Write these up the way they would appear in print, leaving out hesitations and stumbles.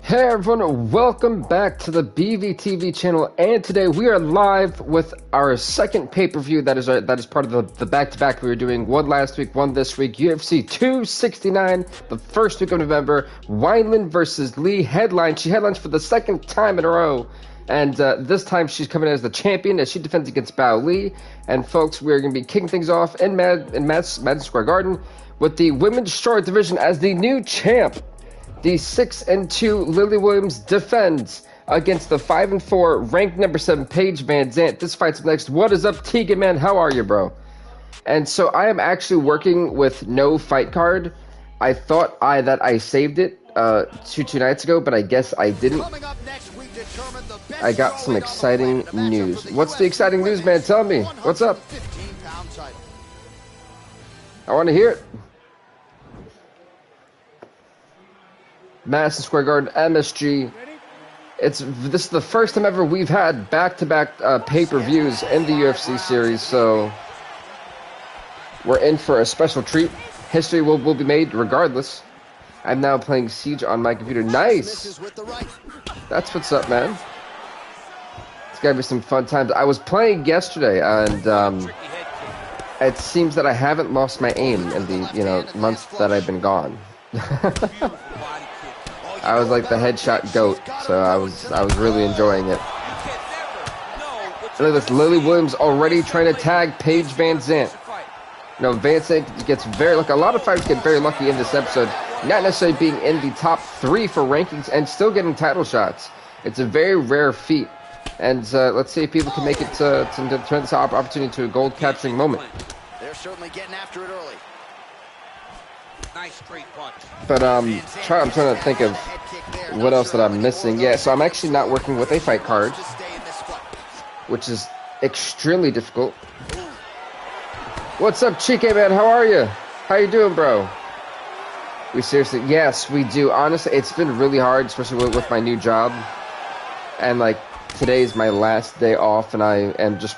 Hey everyone, welcome back to the BVTV channel, and today we are live with our second pay-per-view that is part of the back-to-back we were doing. One last week, one this week. UFC 269, the first week of November. Wineland versus Lee headline. She headlines for the second time in a row, and this time she's coming as the champion as she defends against Bao Lee. And folks, we're going to be kicking things off in Madison Square Garden with the women's short division as the new champ. The 6-2 Lily Williams defends against the 5-4 ranked number 7 Paige Van Zant. This fight's up next. What is up, Tegan, man? How are you, bro? And so I am actually working with no fight card. I thought that I saved it two nights ago, but I guess I didn't. I got some exciting news. What's the exciting news, man? Tell me. What's up? I want to hear it. Madison Square Garden, MSG. This is the first time ever we've had back-to-back pay-per-views in the UFC series, so we're in for a special treat. History will be made regardless. I'm now playing Siege on my computer. Nice! That's what's up, man. It's gotta be some fun times. I was playing yesterday, and it seems that I haven't lost my aim in the months that I've been gone. I was like the headshot goat, so I was really enjoying it. Look at this, Lily Williams already trying to tag Paige Van Zant. Van Zant gets very lucky. A lot of fighters get very lucky in this episode, not necessarily being in the top 3 for rankings and still getting title shots. It's a very rare feat, and let's see if people can make it to turn this opportunity to a gold capturing moment. They're certainly getting after it early. Nice straight punch. But I'm trying to think of what else that I'm missing. Yeah, so I'm actually not working with a fight card, which is extremely difficult. What's up, Chike, man? How are you? How you doing, bro? We seriously, yes, we do. Honestly, it's been really hard, especially with my new job. And like today is my last day off, and I am just.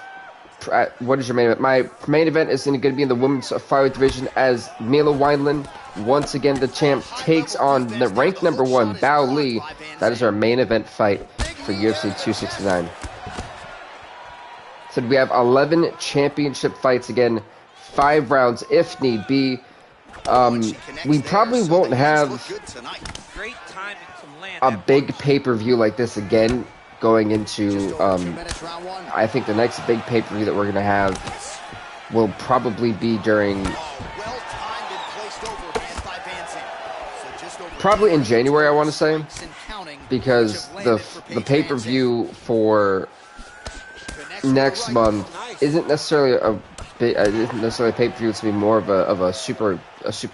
What is your main event? My main event is going to be in the women's flyweight division as Mila Wineland, once again the champ, takes on the ranked number 1 Bao Lee. That is our main event fight for UFC 269. So we have 11 championship fights again, 5 rounds if need be. We probably won't have a big pay-per-view like this again. Going into, I think the next big pay-per-view that we're going to have will probably be probably in January, I want to say, because the pay-per-view for next month isn't necessarily a pay-per-view. It's going to be more of a super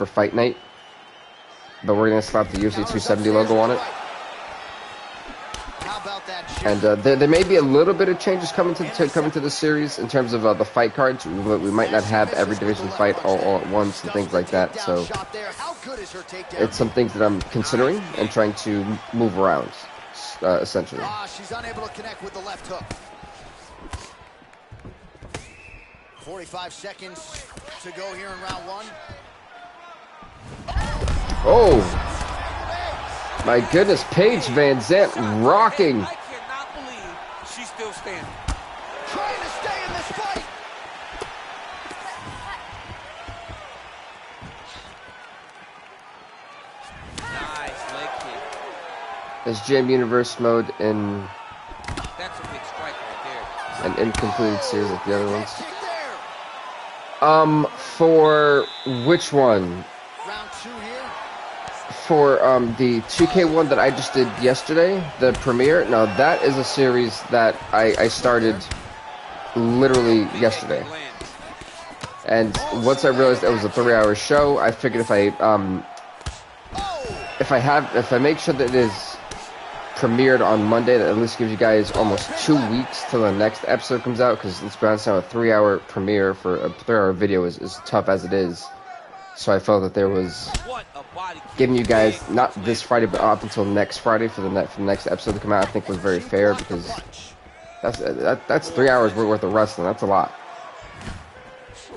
fight night, but we're going to slap the UFC 270 logo on it. And there may be a little bit of changes coming to the series in terms of the fight cards. We might not have every division fight all at once and things like that. So it's some things that I'm considering and trying to move around, essentially. She's unable to connect with the left hook. 45 seconds to go here in round 1. Oh! My goodness, Paige Van Zant rocking. I cannot believe she's still standing. Trying to stay in this fight. Nice leg kick. There's Jam Universe mode in That's a big strike right there. an incompleted series like the other ones. For which one? Round 2 here. For the 2K one that I just did yesterday, the premiere. No, that is a series that I started literally yesterday. And once I realized it was a 3-hour show, I figured if I make sure that it is premiered on Monday, that at least gives you guys almost 2 weeks till the next episode comes out. Because let's be honest, now a 3-hour premiere for a 3-hour video is tough as it is. So I felt that there was giving you guys not this Friday but up until next Friday for the next episode to come out. I think was very fair because that's 3 hours worth of wrestling. That's a lot.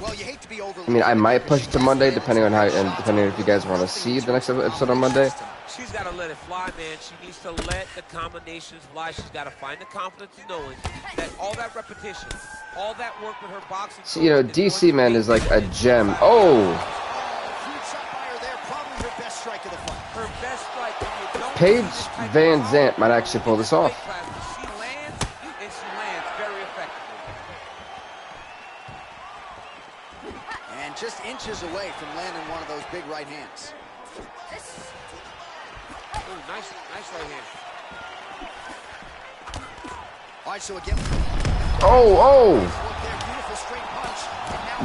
I mean, I might push it to Monday depending on if you guys want to see the next episode on Monday. She's got to let it fly, man. She needs to let the combinations fly. She's got to find the confidence in knowing that all that repetition, all that work with her boxing. So, you know, DC, man, is like a gem. Oh! Her best strike. Paige Van Zandt might actually pull this off. She lands, and she lands very effectively. And just inches away from landing one of those big right hands. Ooh, nice right hand. All right, so again. Oh!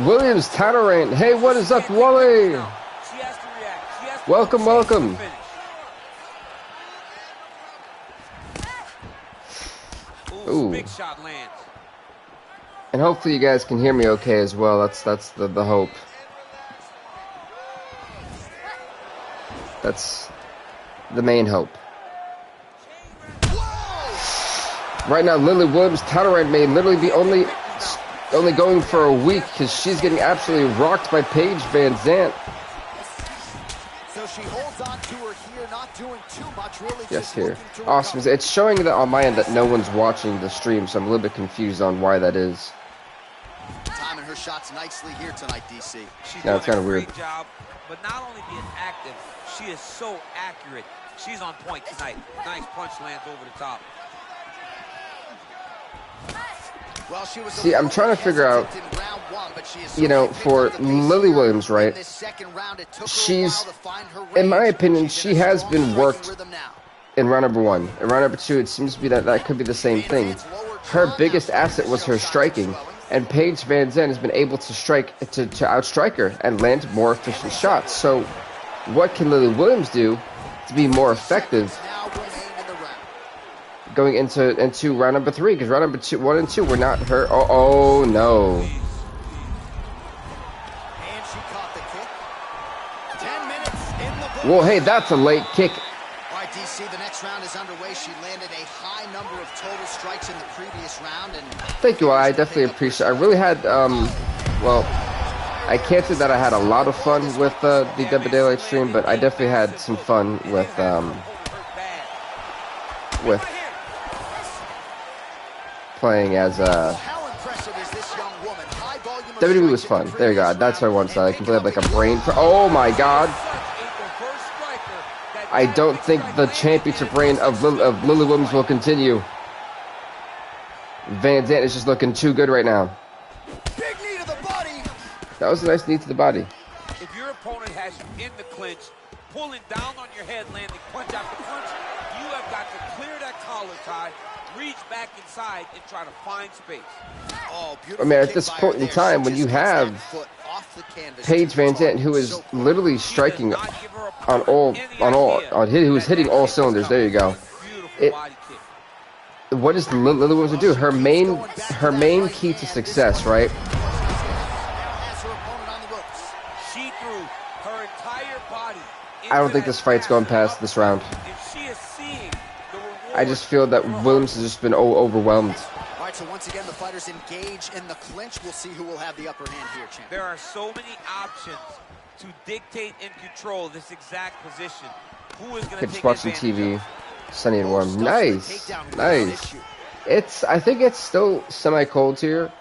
Williams Tatterant. Hey, what is up, Wally? She has to react. She has to Welcome, welcome. Ooh, big shot lands. And hopefully you guys can hear me okay as well. That's the hope. That's the main hope. Right now, Lily Williams Tatterant may literally be only going for a week because she's getting absolutely rocked by Paige Van Zandt. So she holds on to her here, not doing too much, really. Yes, here. Awesome. It's showing that on my end that no one's watching the stream, so I'm a little bit confused on why that is. Timing her shots nicely here tonight, DC. She's Yeah, it's kind of weird. great job, but not only being active, she is so accurate. She's on point tonight. Nice punch lands over the top. Well, she was See, I'm trying to figure out, you know, for Lily Williams, right? She's, in my opinion, she has been worked in round number 1. In round number 2, it seems to be that could be the same thing. Her biggest asset was her striking, and Paige Van Zandt has been able to outstrike her and land more efficient shots. So, what can Lily Williams do to be more effective going into round number 3? Because round number 1 and 2 were not her. Oh no! And she caught the kick. 10 minutes in the books. Well, hey, that's a late kick. All right, DC, the next round is underway. She landed a high number of total strikes in the previous round. And Thank you. I definitely appreciate it. I really had, well, I can't say that I had a lot of fun with the Dead by Daylight stream, but I definitely had some fun with playing as how impressive is this young woman? High volume of WWE was strikes in fun. the There you go. previous That's what I round. want to say. I completely have like a brain for. Oh my God! I don't think the championship reign of Lily Williams will continue. Van Zandt is just looking too good right now. Big knee to the body. That was a nice knee to the body. If your opponent has you in the clinch, pulling down on your head, landing punch after punch, you have got to clear that collar tie, reach back inside, and try to find space. Oh, I mean, at this point in time, when you have Paige Van Zandt, who is literally striking who is hitting all cylinders. There you go. What is Lily Williams to do? Her main key to success, right? She threw her entire body. I don't think this fight's going past this round. She is seeing the reward. I just feel that Williams has just been overwhelmed. All right, so once again, the fighters engage in the clinch. We'll see who will have the upper hand here, champ. There are so many options to dictate and control this exact position. Who is going to Just take watching advantage TV, of? sunny and warm. Nice, nice. I think it's still semi-cold here.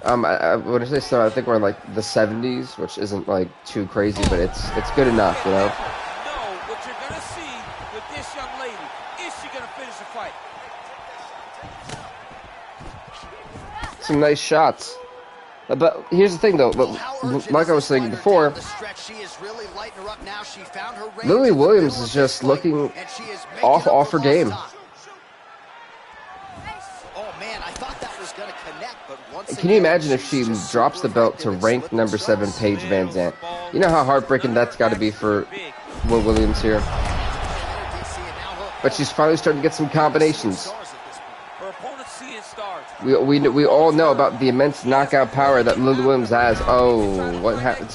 When I say summer, I think we're in like the 70s, which isn't like too crazy, but it's good enough, you know. No, what you're going to see with this young lady, is she going to finish the fight? Some nice shots. But here's the thing, though. Like I was saying before, Lily Williams is just looking off her game. Can you imagine if she drops the belt to ranked number 7 Paige Van Zandt? You know how heartbreaking that's got to be for Will Williams here. But she's finally starting to get some combinations. We all know about the immense knockout power that Lily Williams has. Oh, what happened?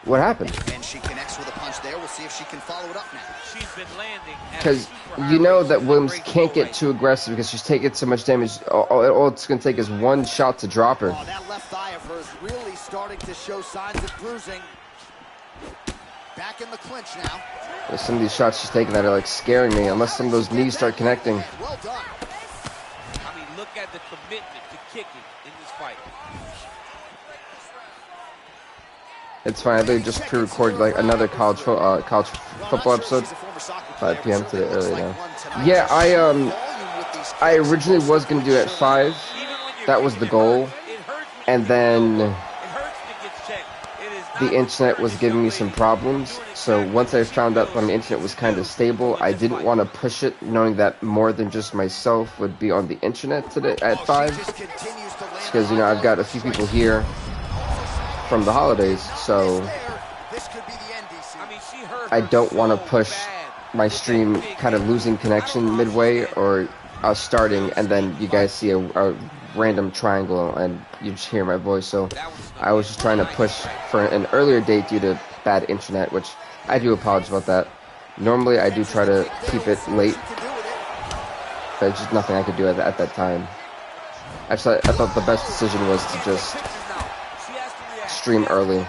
What happened? And she connects with a punch there. We'll see if she can follow it up now. She's been landing. Because you know that Williams can't get too aggressive because she's taking so much damage. All it's going to take is one shot to drop her. Oh, that left thigh of hers really starting to show signs of bruising. Back in the clinch now. There's some of these shots she's taking that are like scaring me, unless some of those knees start connecting. Well done. I mean, look at the commitment to kicking in this fight. It's fine. They just pre-recorded like another college football episode, 5 p.m. today early now. Yeah, I originally was gonna do it at 5. That was the goal, and then the internet was giving me some problems. So once I found out when the internet was kind of stable, I didn't want to push it, knowing that more than just myself would be on the internet today at 5. Because you know I've got a few people here from the holidays, so I don't want to push my stream kind of losing connection midway, or us starting and then you guys see a random triangle and you just hear my voice. So I was just trying to push for an earlier date due to bad internet, which I do apologize about that. Normally I do try to keep it late, but it's just nothing I could do at that time. Actually, I thought the best decision was to just stream early,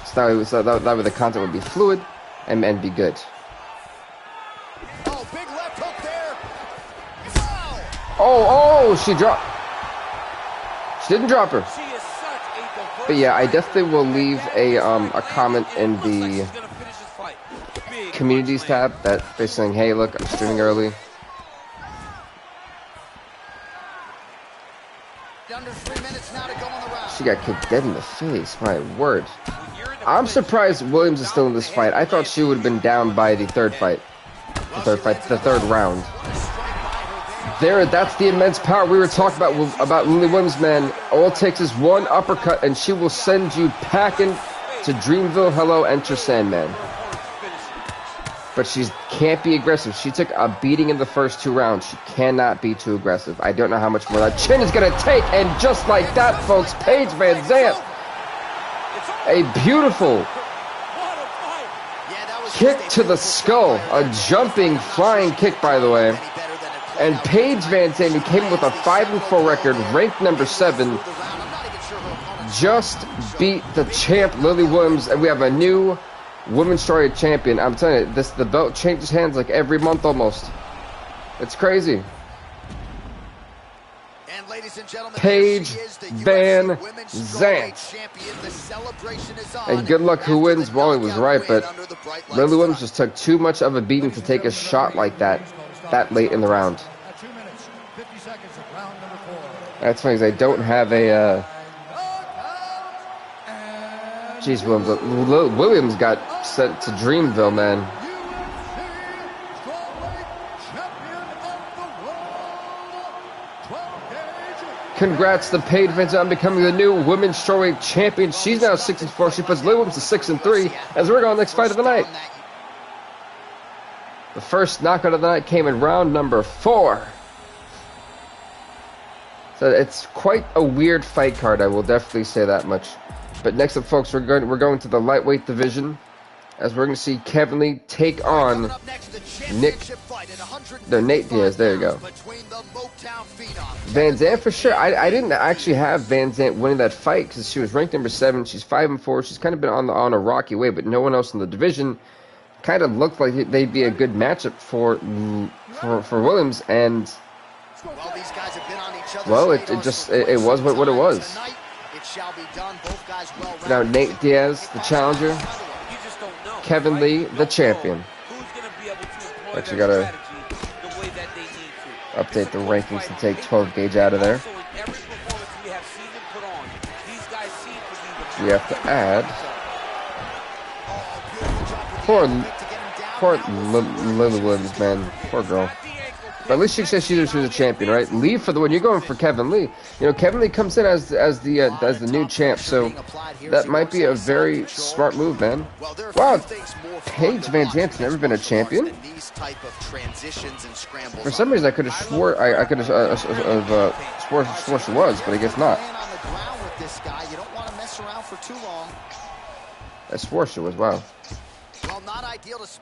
so that way the content would be fluid and be good. Oh, big left hook there. Oh, she dropped. She didn't drop her. But yeah, I definitely will leave a comment in the communities tab that basically saying, hey, look, I'm streaming early. Under 3 minutes now to go on the round. She got kicked dead in the face. My word. I'm surprised Williams is still in this fight. I thought she would have been down by the third fight. The third round. That's the immense power we were talking about Lily Williams, man. All it takes is one uppercut and she will send you packing to Dreamville. Hello, enter Sandman. But she can't be aggressive. She took a beating in the first 2 rounds. She cannot be too aggressive. I don't know how much more that chin is going to take. And just like that, folks, Paige Van Zandt. A beautiful kick to the skull. A jumping, flying kick, by the way. And Paige Van Zandt, who came with a 5-4 record, ranked number 7, just beat the champ, Lily Williams. And we have a new Women's Strawweight champion. I'm telling you, the belt changes hands like every month almost. It's crazy. And ladies and gentlemen, Paige Van Zandt. And good luck who wins. Wally was right, but Lily Williams just took too much of a beating to take a shot like that late in the round. That's funny, because I don't have a Jeez, Williams got sent to Dreamville, man. Congrats to Paige Van Zandt on becoming the new Women's Strawweight champion. She's now 6-4. She puts Lily Williams to 6-3 as we're going next fight of the night. The first knockout of the night came in round number 4. So it's quite a weird fight card, I will definitely say that much. But next up, folks, we're going to the lightweight division, as we're going to see Kevin Lee take on Nate Diaz. There you go. Van Zandt for sure. I didn't actually have Van Zandt winning that fight because she was ranked number 7. She's 5-4. She's kind of been on a rocky way, but no one else in the division kind of looked like they'd be a good matchup for Williams. And well, it was what it was. Now Nate Diaz, the challenger. Kevin Lee, the champion. Actually gotta update the rankings to take 12 gauge out of there. We have to add poor Lily Williams, man. Poor girl. But at least she says she was a champion, right? Lee for the win. You're going for Kevin Lee. You know, Kevin Lee comes in as the new champ, so that might be a very smart move, man. Wow, Paige Van Zandt's never been a champion. For some reason, I could have swore swore she was, but I guess not. I swore she was. Wow.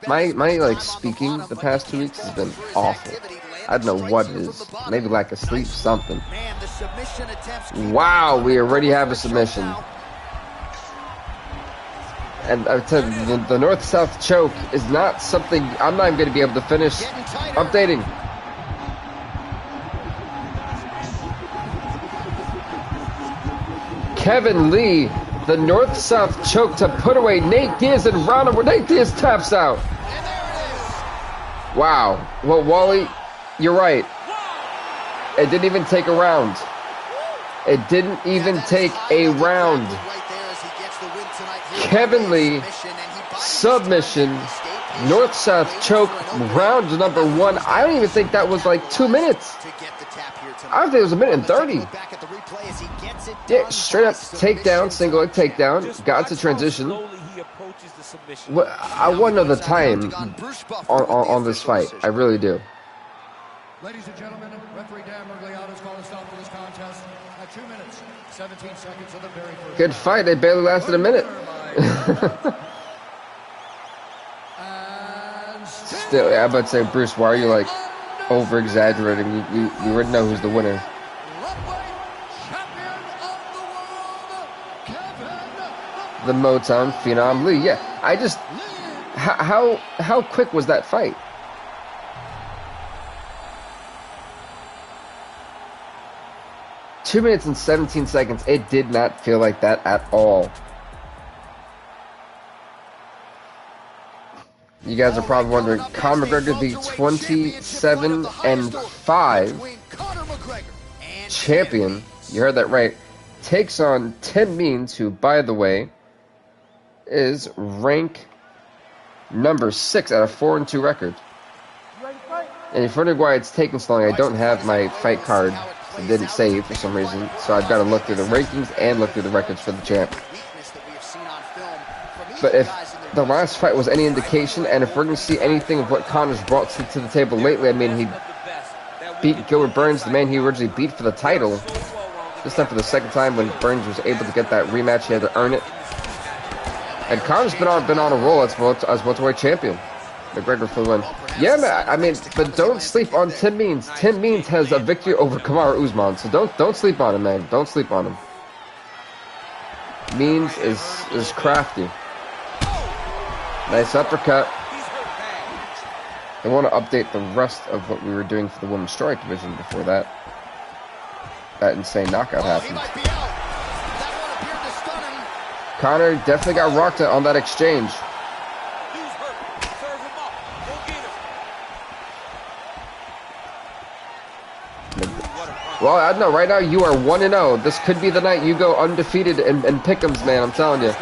My like speaking the past 2 weeks has been awful. I don't know what it is. Maybe lack of sleep, something. Wow, we already have a submission. And I said the north-south choke is not something I'm not going to be able to finish. Updating. Kevin Lee, the north-south choke to put away Nate Diaz and Ronda, where Nate Diaz taps out. Wow. Well, Wally, you're right. It didn't even take a round. It didn't even take a round. Kevin Lee, submission, north-south choke, round number 1. I don't even think that was like 2 minutes. I don't think it was 1:30. Yeah, straight up takedown, single leg takedown, got to transition. Well, I want to know the time on this fight. I really do. Ladies and gentlemen, referee Dan Mergliato's called a stop to this contest at 2 minutes, 17 seconds of the very first. Good fight. It barely lasted a minute. Still, I'm about to say, Bruce, why are you like over-exaggerating? You already know who's the winner. The Motown Phenom Lee. Yeah, I just... How quick was that fight? Two minutes and 17 seconds. It did not feel like that at all. You guys are probably wondering, Conor McGregor, the 27-5 champion, you heard that right, takes on Tim Means, who, by the way, is rank number 6 out of 4-2 record. And if you're wondering why it's taking so long, I don't have my fight card. It didn't save for some reason, so I've got to look through the rankings and look through the records for the champ. But if the last fight was any indication, and if we're going to see anything of what Conor's brought to the table lately, I mean, he beat Gilbert Burns, the man he originally beat for the title. This time for the second time when Burns was able to get that rematch, he had to earn it. And Conor's been on a roll as welterweight champion. McGregor for the win. Yeah, man, I mean, but don't sleep on Tim Means. Tim Means has a victory over Kamaru Usman, so don't sleep on him, man. Don't sleep on him. Means is crafty. Nice uppercut. I want to update the rest of what we were doing for the women's strawweight division before that insane knockout happened. Conor definitely got rocked on that exchange. Well, I know, right now you are 1-0. This could be the night you go undefeated in pick'ems, man, I'm telling you.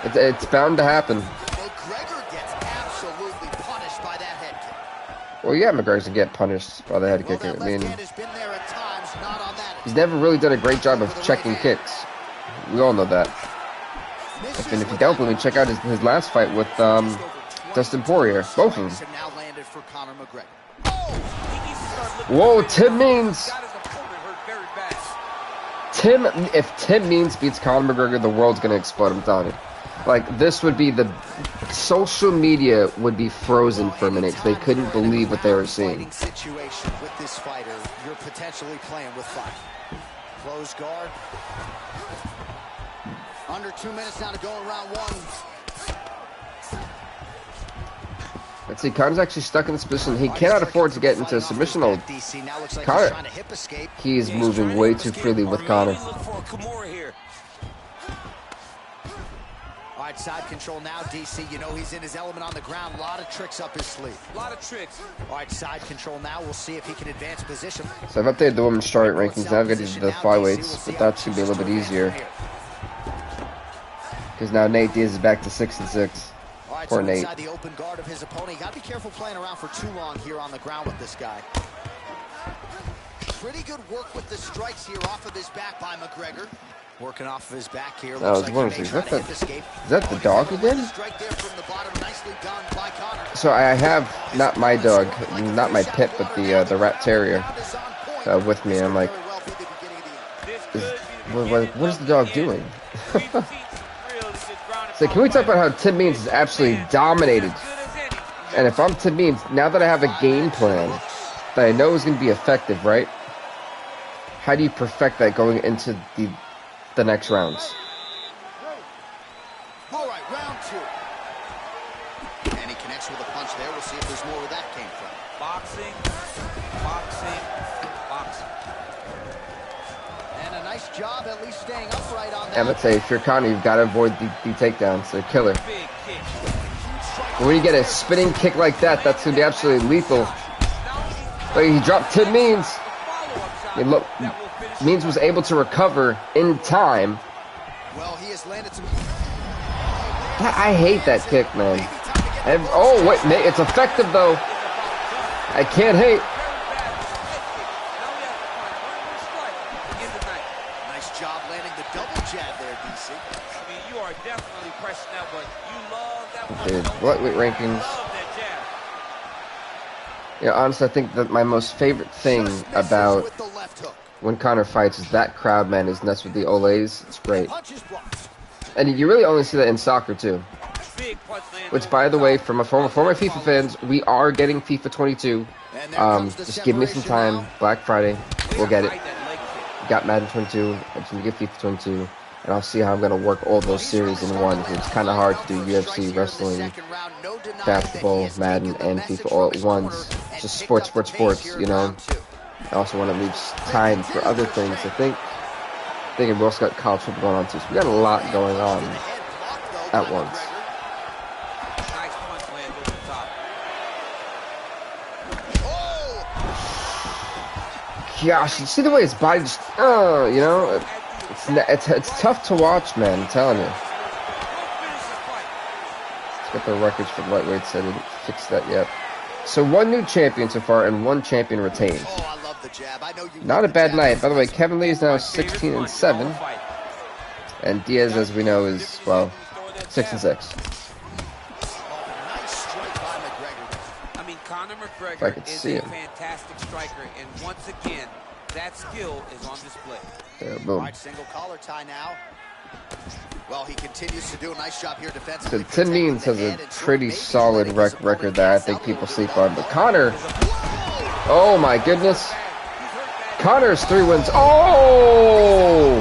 It's bound to happen. McGregor gets absolutely punished by that head kick. Well, yeah, McGregor's gonna get punished by the head kick. I mean, he's never really done a great job of checking kicks. We all know that. And if you don't believe me, check out his last fight with Dustin Poirier. Both of them. Whoa, Tim Means. If Tim Means beats Conor McGregor, the world's gonna explode. I'm telling you. Like, this would be social media would be frozen for a minute. They couldn't believe what they were seeing. Situation with this fighter, you're potentially playing with fire. Close guard. Under 2 minutes now to go in round 1. Let's see, Conor's actually stuck in this position. He cannot afford to get into a submission hold. Conor, he's moving way too freely with Conor. All right, side control now, DC. You know he's in his element on the ground. A lot of tricks up his sleeve. A lot of tricks. All right, side control now. We'll see if he can advance position. So I've updated the women's strawweight rankings. Now I've got to do the flyweights, but that should be a little bit easier. Because now Nate Diaz is back to 6-6. Right, Poor so Nate. inside the open guard of his opponent. You got to be careful playing around for too long here on the ground with this guy. Pretty good work with the strikes here off of his back by McGregor. Working off of his back here. I was wondering, is that the dog again? So I have not my dog, not my pit, but the rat terrier with me. I'm like, what is the dog doing? So can we talk about how Tim Means is absolutely dominated? And if I'm Tim Means, now that I have a game plan that I know is going to be effective, right? How do you perfect that going into the next rounds? punch there. We'll see if there's more where that came from. Boxing, boxing, boxing. And a nice job at least staying upright on that. I would say if you're Conor, you've got to avoid the takedowns. They're killer. Big kick. When you get a spinning kick like that, that's going to be absolutely lethal. But he dropped Tim Means. Look, Means was able to recover in time. Well, he has landed some. I hate that kick, man. Oh, wait, it's effective, though. I can't hate. Nice job landing the double jab there, DC. I mean, you are definitely pressing that, but you love that one. Dude, lightweight rankings. Yeah, honestly, I think that my most favorite thing about when Conor fights is that crowd, man, is nuts with the Olays. It's great. And you really only see that in soccer, too. Which, by the way, for my FIFA fans, we are getting FIFA 22. Just give me some time. Black Friday, we'll get it. Got Madden 22. I'm just going to get FIFA 22. And I'll see how I'm going to work all those series in one. It's kind of hard to do UFC, wrestling, basketball, Madden, and FIFA all at once. Just sports, you know. I also want to leave time for other things. I think we also got college football going on too. So we got a lot going on at once. Gosh, you see the way his body just, you know, it's tough to watch, man. I'm telling you. Let's get the records for lightweights. I didn't fix that yet. So one new champion so far, and one champion retained. Not a bad night. By the way, Kevin Lee is now 16-7, and Diaz, as we know, is, well, 6-6. I mean, Conor McGregor is a fantastic striker, and once again, that skill is on display. Yeah, boom. All right, single collar tie now. Well, he continues to do a nice job here defensively. So Tim Means has a pretty solid record that I think people sleep on. But Conor, oh my goodness. Conor's 3 wins. Oh!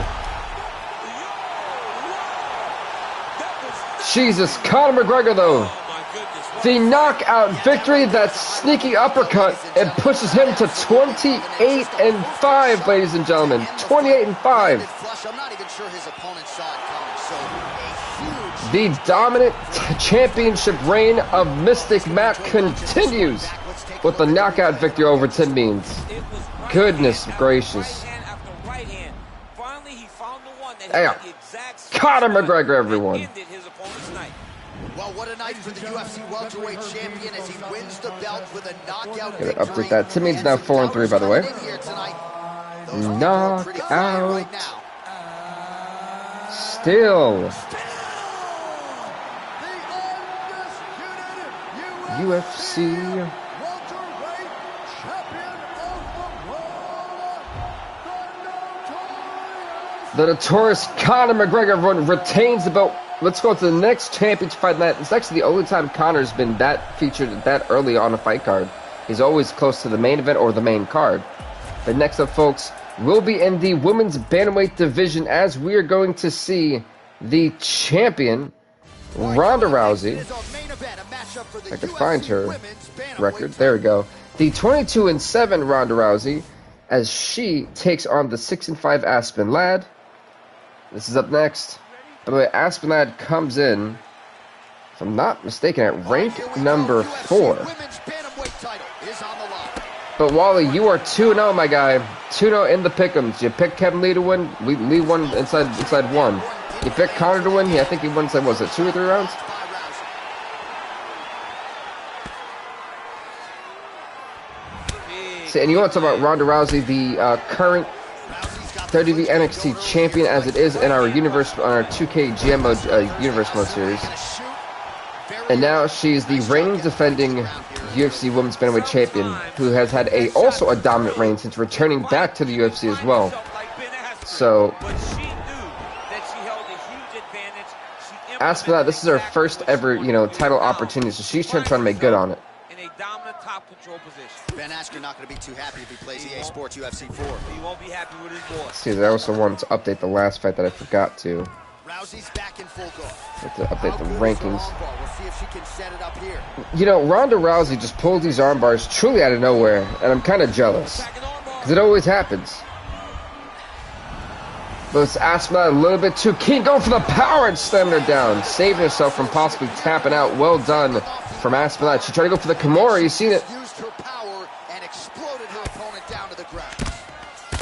Jesus, Conor McGregor though. The knockout victory, that sneaky uppercut, it pushes him to 28-5, ladies and gentlemen. 28-5. The dominant championship reign of Mystic Matt continues with the knockout victory over Tim Means. Goodness gracious. Damn. Conor McGregor, everyone. Well, what a night for the UFC welterweight champion as he wins the belt with a knockout victory. Update that. Tim Means now 4-3, by the way. Knockout. Still. UFC. The notorious Conor McGregor retains the belt. Let's go to the next championship fight night. It's actually the only time Conor's been that featured that early on a fight card. He's always close to the main event or the main card. But next up, folks, we'll be in the women's bantamweight division as we are going to see the champion, Ronda Rousey. I can find her record. There we go. The 22-7 Ronda Rousey as she takes on the 6-5 Aspen Ladd. This is up next. By the way, Aspen Ladd comes in, if I'm not mistaken, at rank number 4. But Wally, you are 2-0, my guy. 2-0 in the pick'ems. You picked Kevin Lee to win. Lee won inside 1. You picked Conor to win. Yeah, I think he won inside, what was it, 2 or 3 rounds? See, and you want to talk about Ronda Rousey, the current WWE NXT champion as it is in our universe, on our 2K GM mode, universe mode series. And now she's the reigning defending UFC Women's Bantamweight champion, who has had also a dominant reign since returning back to the UFC as well. So, Aspen Ladd, this is her first ever, title opportunity, so she's trying to make good on it. Top control position. Ben Askren not going to be too happy if he plays EA Sports UFC 4. He won't be happy with his boss. See, I also wanted to update the last fight that I forgot to. Rousey's back in full guard. Have to update the rankings. We'll see if she can set it up here. You know, Ronda Rousey just pulled these arm bars truly out of nowhere, and I'm kind of jealous. Because it always happens. But it's Aspinall a little bit too keen. Going for the power and slamming her down. Saving herself from possibly tapping out. Well done from Aspinall. She tried to go for the Kimura. You seen it. Used her power and exploded her opponent down to the ground.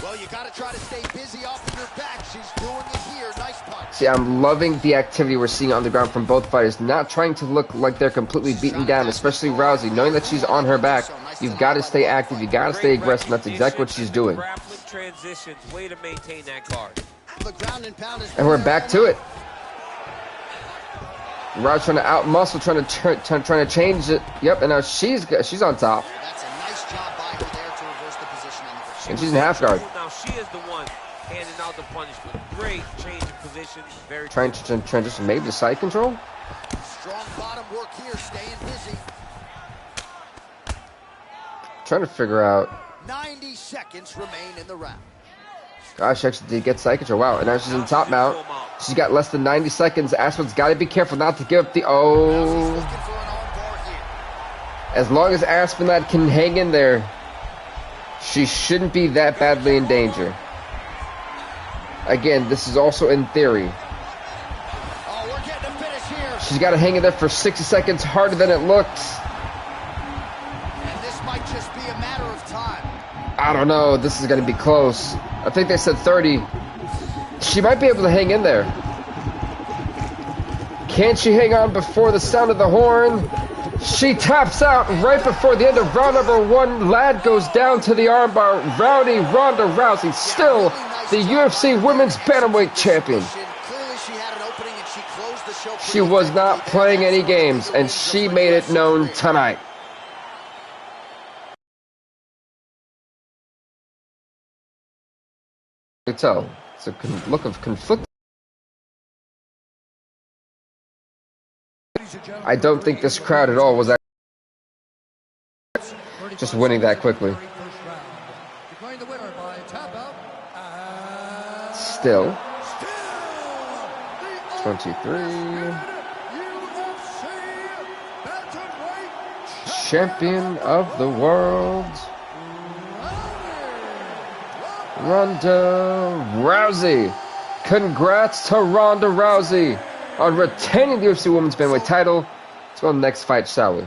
Well, you got to try to stay busy off of your back. She's doing it here. Nice punch. See, I'm loving the activity we're seeing on the ground from both fighters. Not trying to look like they're completely beaten down, especially Rousey. Knowing that she's on her back, you've got to stay active. You got to stay aggressive. That's exactly what she's doing. Transitions, way to maintain that guard. And we're back to it. Rousey trying to out-muscle, trying to change it. Yep, and now she's on top. That's a nice job by her there to reverse the position on the ground. And she's in half guard. Now she is the one handing out the punishment. Great change of position. Very trying to transition maybe to side control. Strong bottom work here, staying busy. Trying to figure out. 90 seconds remain in the round. Gosh, she actually did get side control. Wow, and now she's in top mount. She's got less than 90 seconds. Aspen's got to be careful not to give up the As long as Aspen can hang in there, she shouldn't be that badly in danger. Again, this is also in theory. We're getting a finish here. She's got to hang in there for 60 seconds, harder than it looks. And this might just be a matter of time. I don't know. This is going to be close. I think they said 30. She might be able to hang in there. Can she hang on before the sound of the horn? She taps out right before the end of round number 1. Lad goes down to the armbar. Rowdy Ronda Rousey, still the UFC Women's Bantamweight Champion. She was not playing any games, and she made it known tonight. You can tell. It's a look of conflict. I don't think this crowd at all was just winning that quickly. Still. 23. Champion of the world. Ronda Rousey. Congrats to Ronda Rousey on retaining the UFC Women's Bantamweight title. Let's go on the next fight, shall we?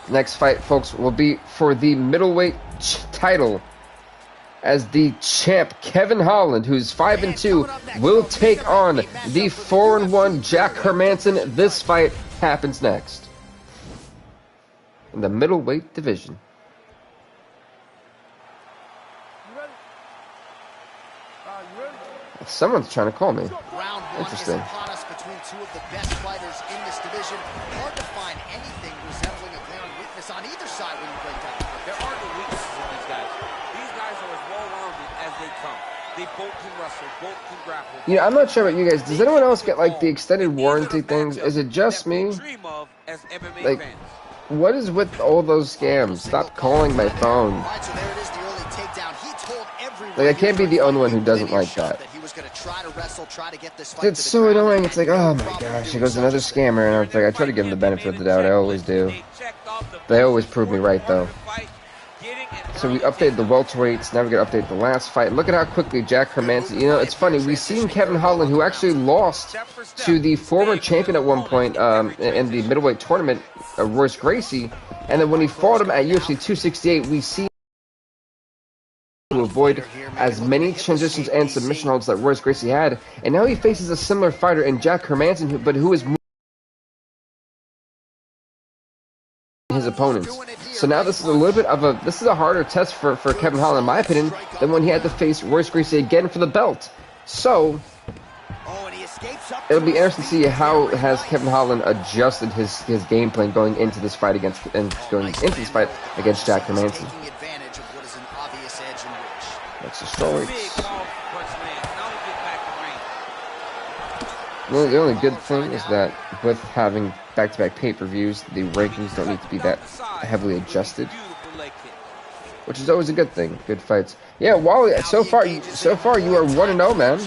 The next fight, folks, will be for the middleweight title, as the champ Kevin Holland, who's 5-2, will take on the 4-1 Jack Hermanson. This fight happens next in the middleweight division. Someone's trying to call me. Interesting. Between two of the best fighters in this division. Hard to find anything resembling a glaring weakness on either side when you break down. There are no weaknesses in these guys. These guys are as well-rounded as they come. They both can wrestle, both can grapple. Yeah, I'm not sure about you guys. Does anyone else get like the extended warranty things? Is it just me? Like, what is with all those scams? Stop calling my phone. Like, I can't be the only one who doesn't like that. It's so annoying. It's like, oh my gosh, here goes another scammer. And I was like, I try to give them the benefit of the doubt. I always do. They always prove me right, though. So we updated the welterweights. Now we're going to update the last fight. Look at how quickly Jack Hermanson... You know, it's funny. We've seen Kevin Holland, who actually lost to the former champion at one point in the middleweight tournament, Royce Gracie. And then when he fought him at UFC 268, we see to avoid as many transitions and submission holds that Royce Gracie had, and now he faces a similar fighter in Jack Hermanson, who is more his opponents. So now this is a little bit of a harder test for Kevin Holland, in my opinion, than when he had to face Royce Gracie again for the belt. So it'll be interesting to see how has Kevin Holland adjusted his game plan going into this fight against Jack Hermanson. That's the strawweights. The only good thing is that with having back-to-back pay-per-views, the rankings don't need to be that heavily adjusted, which is always a good thing. Good fights. Yeah, Wally. So far you are 1-0, man.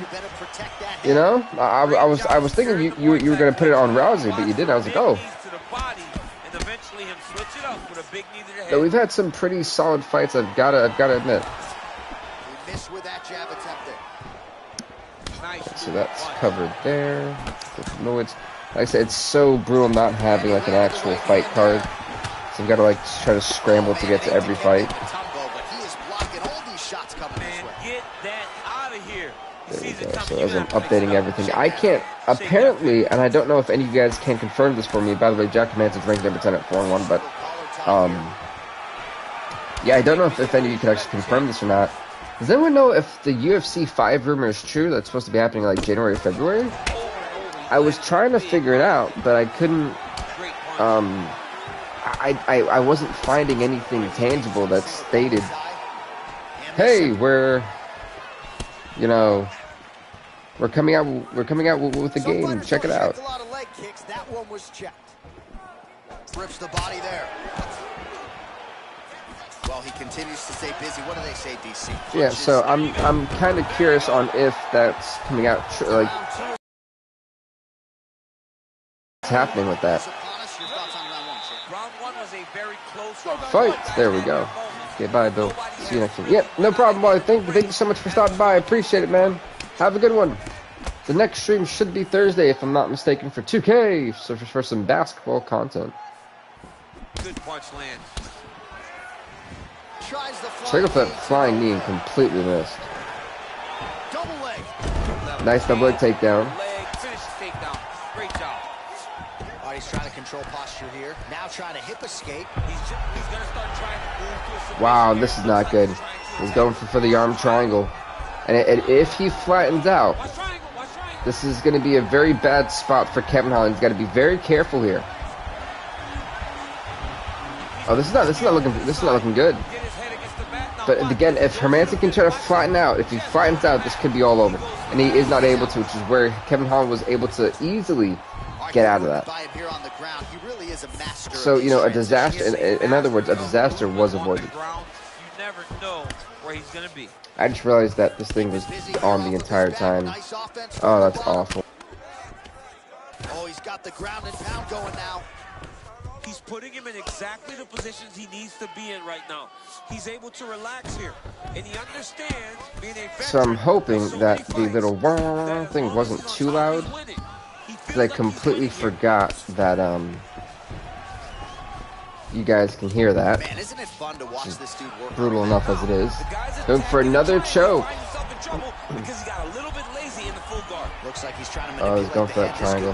You know, I was thinking you were gonna put it on Rousey, but you didn't. I was like, oh. No, we've had some pretty solid fights. I've gotta admit. So that's covered there. No, it's like I said, it's so brutal not having like an actual fight card. So I've got to like try to scramble to get to every fight. There we go. So as I'm updating everything, I can't apparently, and I don't know if any of you guys can confirm this for me. By the way, Jack Manson's ranked number 10 at 4-1, but yeah, I don't know if any of you can actually confirm this or not. Does anyone know if the UFC 5 rumor is true? That's supposed to be happening like January or February. I was trying to figure it out, but I couldn't. I wasn't finding anything tangible that stated, "Hey, we're coming out with the game. Check it out." Rips the body there. Well, he continues to stay busy. What do they say, DC? Yeah, so I'm kind of curious on if that's coming out like what's happening with that. Fight. There we go. Okay, bye, Bill. See you next time. Yep, no problem, boy. Thank you so much for stopping by. I appreciate it, man. Have a good one. The next stream should be Thursday, if I'm not mistaken, for 2K, so for some basketball content. Good punch land. Check out that flying knee and completely missed. Double leg. Nice double leg takedown. Finish the takedown. Great job. All right, he's trying to control posture here. Now trying to hip escape. He's going to start trying to move to a submission. Wow, this is not good. He's going for the arm triangle. And if he flattens out, this is going to be a very bad spot for Kevin Holland. He's got to be very careful here. Oh, this is not looking good. But again, if Hermanson can try to flatten out, if he flattens out, this could be all over. And he is not able to, which is where Kevin Holland was able to easily get out of that. So, you know, a disaster, in other words, a disaster was avoided. You never know where he's going to be. I just realized that this thing was on the entire time. Oh, that's awful. Oh, he's got the ground and pound going now. He's putting him in exactly the positions he needs to be in right now. He's able to relax here, and he understands being a veteran. So I'm hoping that the little wah thing wasn't too loud, because I completely forgot that you guys can hear that. Man, isn't it fun to watch this dude work? Brutal enough as it is. Going for another choke. Because he got a little bit lazy in the full guard. Looks like he's trying to manipulate. Oh, he's going for that triangle.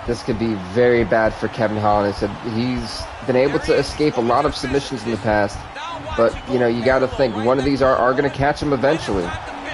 This could be very bad for Kevin Holland. He's been able to escape a lot of submissions in the past, but you know, you got to think one of these are going to catch him eventually,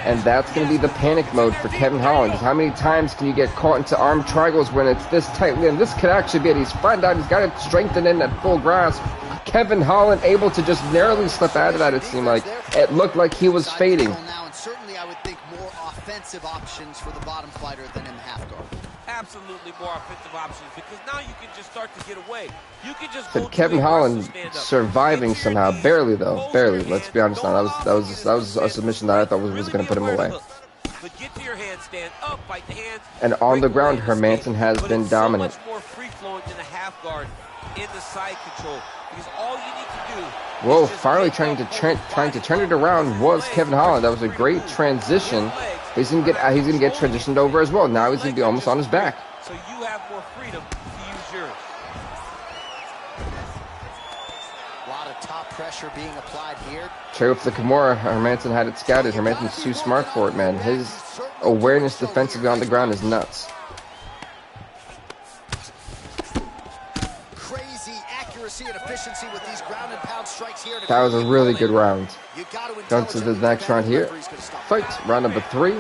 and that's going to be the panic mode for Kevin Holland. How many times can you get caught into arm triangles when it's this tightly? And this could actually be it. He's flattened out. He's got it strengthened in at full grasp. Kevin Holland able to just narrowly slip out of that. It seemed like it looked like he was fading. Now, and certainly I would think more offensive options for the bottom fighter than in the half guard. Absolutely more offensive options, because now you can just start to get away. You can just but Kevin Holland surviving somehow, barely though, barely. Let's be honest now. That was a submission that I thought was going to put him away. But get to your handstand, up, fight the hands. And on the ground, Hermanson has been dominant. So much more free flowing than the half guard in the side control, because all you need to do. Whoa! Finally trying to turn it around was Kevin Holland. That was a great transition. He's gonna get transitioned over as well. Now he's gonna be almost on his back. So you have more freedom to use yours. A lot of top pressure being applied here. Check up the Kimura. Hermanson had it scouted. Hermanson's too smart for it, man. His awareness defensively on the ground is nuts. Crazy accuracy and efficiency with these ground and pound strikes here. That was a really good round. Going to the next round here. Fight, round number 3.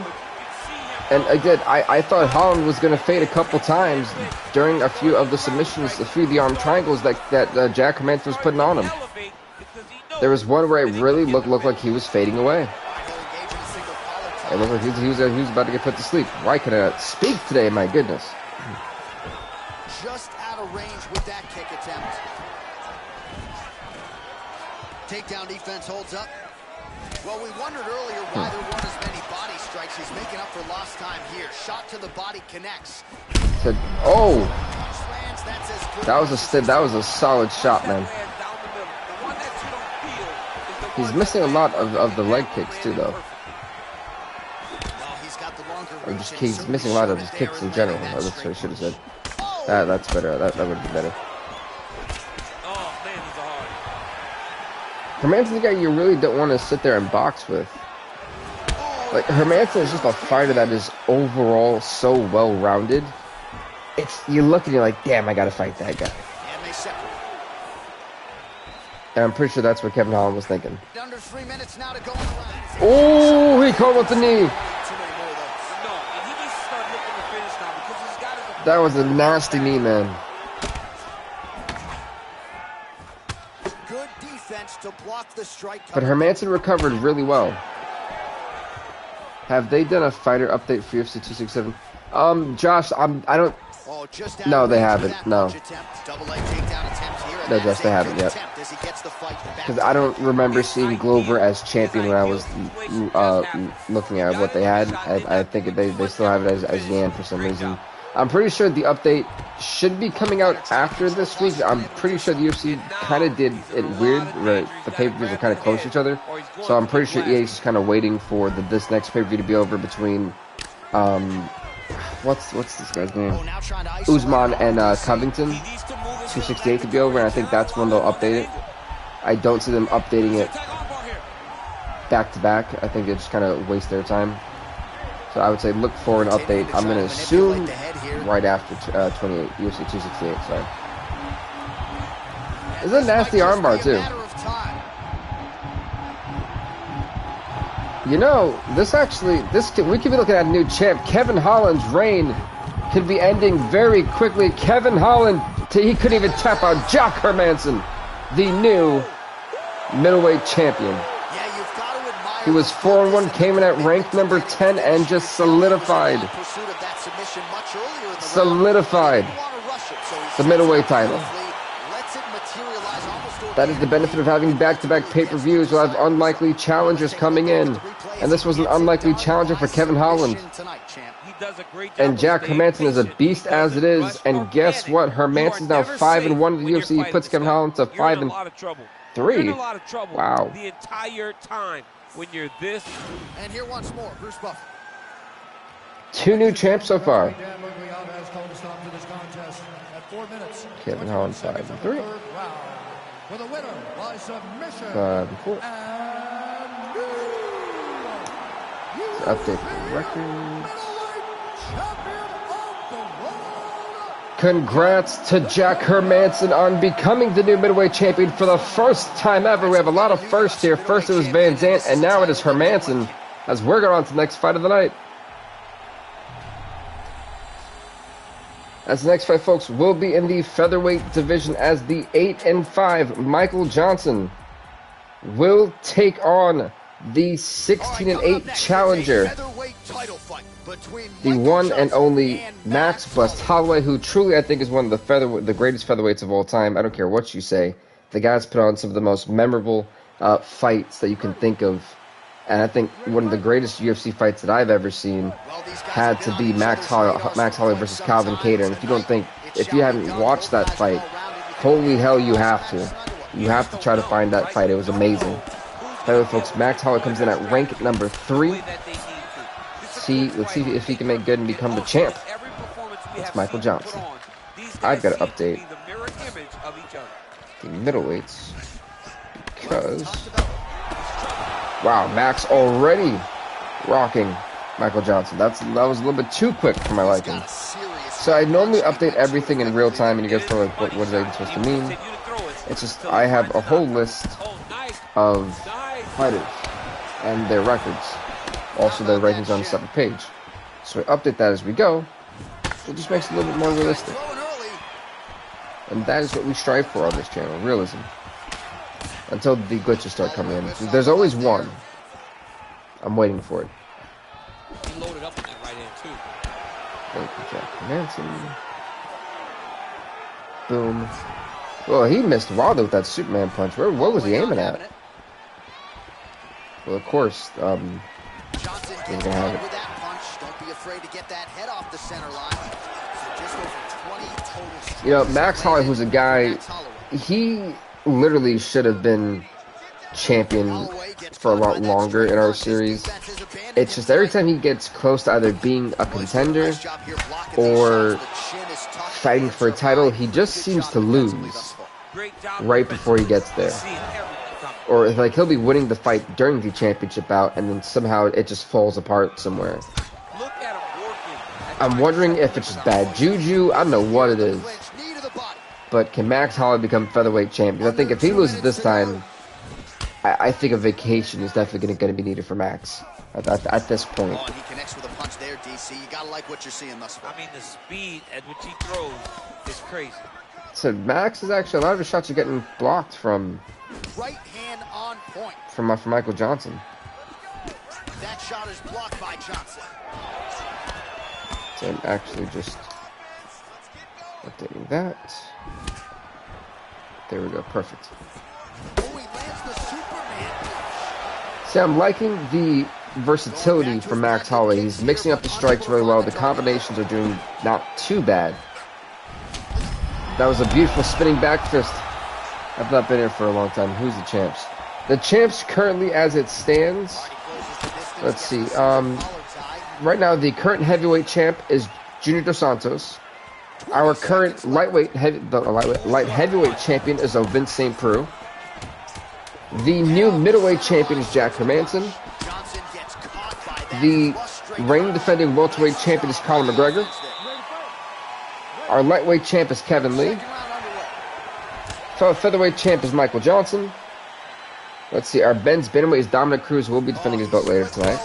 And again, I thought Holland was going to fade a couple times during a few of the submissions, a few of the arm triangles that Jack Hermanson was putting on him. There was one where it really looked like he was fading away. It looked like he was about to get put to sleep. Why can I not speak today? My goodness. Just out of range with that kick attempt. Takedown defense holds up. Well, we wondered earlier why there weren't as many body strikes. He's making up for lost time here. Shot to the body connects. Oh, that was a solid shot, man. He's missing a lot of the leg kicks too, though. Or just he's missing a lot of his kicks in general. That's what I should have said. That's better. That would be better. Hermansson's the guy you really don't want to sit there and box with. Like, Hermansson is just a fighter that is overall so well-rounded. You look and you're like, damn, I gotta fight that guy. And I'm pretty sure that's what Kevin Holland was thinking. Under 3 minutes now to go in the round. Oh, he caught with the knee. That was a nasty knee, man. Good defense to block the strike. But Hermansson recovered really well. Have they done a fighter update for UFC 267? Josh, I don't. No, they haven't. No. No, Josh, they haven't yet. Because I don't remember seeing Glover as champion when I was looking at what they had. I think they still have it as Yan for some reason. I'm pretty sure the update should be coming out after this week. I'm pretty sure the UFC kind of did it weird, where the pay-per-views are kind of close to each other. So I'm pretty sure EA is just kind of waiting for this next pay-per-view to be over between, what's this guy's name? Usman and Covington. 268 to be over, and I think that's when they'll update it. I don't see them updating it back-to-back. I think they just kind of waste their time. So I would say look for an update. I'm going to assume right after 28, UFC 268, sorry. This is a nasty armbar, too. You know, we could be looking at a new champ. Kevin Holland's reign could be ending very quickly. Kevin Holland, he couldn't even tap out Jack Hermansson, the new middleweight champion. He was 4-1, came in at rank number 10, and just solidified the middleweight title. That is the benefit of having back-to-back pay-per-views. You'll have unlikely challengers coming in. And this was an unlikely challenger for Kevin Holland. And Jack Hermansson is a beast as it is. And guess what? Hermansson's now 5-1 in the UFC. He puts Kevin Holland to 5-3. Wow. The entire time. When you're this. And here once more, Bruce Buffer. 2 new champs so far. Kevin Holland 5-3. 5-4. Let's update the records. Congrats to Jack Hermansson on becoming the new middleweight champion for the first time ever. We have a lot of firsts here. First it was Van Zandt, and now it is Hermansson, as we're going on to the next fight of the night. As the next fight, folks, will be in the featherweight division, as the 8-5 Michael Johnson will take on the 16-8 challenger, the one and only Max Bust Holloway, who truly I think is one of the greatest featherweights of all time. I don't care what you say. The guy's put on some of the most memorable fights that you can think of. And I think one of the greatest UFC fights that I've ever seen had to be Max Holloway versus Calvin Kattar. And if you haven't watched that fight, holy hell, you have to. You have to try to find that fight. It was amazing. By the way, folks, Max Holloway comes in at rank number 3. Let's see if he can make good and become the champ. It's Michael Johnson. I've got to update the middleweights because, wow, Max already rocking Michael Johnson. That was a little bit too quick for my liking. So I normally update everything in real time, and you guys are like, what is that even supposed to mean? It's just I have a whole list of fighters and their records, also their rankings on a separate page. So I update that as we go. It just makes it a little bit more realistic. And that is what we strive for on this channel, realism. Until the glitches start coming in. There's always one. I'm waiting for it. He loaded up on that right hand too. Thank you, Jack Hermansson. Boom. Well, he missed Wilder with that Superman punch. What was he aiming at? Well, of course, Johnson we're gets gonna have hit it. with that punch. Don't be afraid to get that head off the center line. So just over 20 total strikes. You know, Max Holloway, who's a guy, he literally should have been champion for a lot longer in our series. It's just every time he gets close to either being a contender or fighting for a title, he just seems to lose right before he gets there. Or like he'll be winning the fight during the championship bout and then somehow it just falls apart somewhere. I'm wondering if it's just bad juju. I don't know what it is. But can Max Holloway become featherweight champion? I think if he loses this time, I think a vacation is definitely going to be needed for Max at this point. Oh, he connects with a punch there, DC. You gotta like what you're seeing thus far. I mean, the speed at which he throws is crazy. So Max is actually, a lot of his shots are getting blocked from right hand on point. From Michael Johnson. That shot is blocked by Johnson. So I'm actually just updating that. There we go, perfect. See, I'm liking the versatility from Max Holloway. He's mixing up the strikes really well. The combinations are doing not too bad. That was a beautiful spinning back fist. I've not been here for a long time. Who's the champs? The champs currently, as it stands, let's see. Right now, the current heavyweight champ is Junior Dos Santos. Our current light heavyweight champion is Vince St. Preux. The new middleweight champion is Jack Hermanson. The reigning defending welterweight champion is Conor McGregor. Our lightweight champ is Kevin Lee. Fellow featherweight champ is Michael Johnson. Let's see, our men's bantamweight is Dominic Cruz, who will be defending his belt later tonight.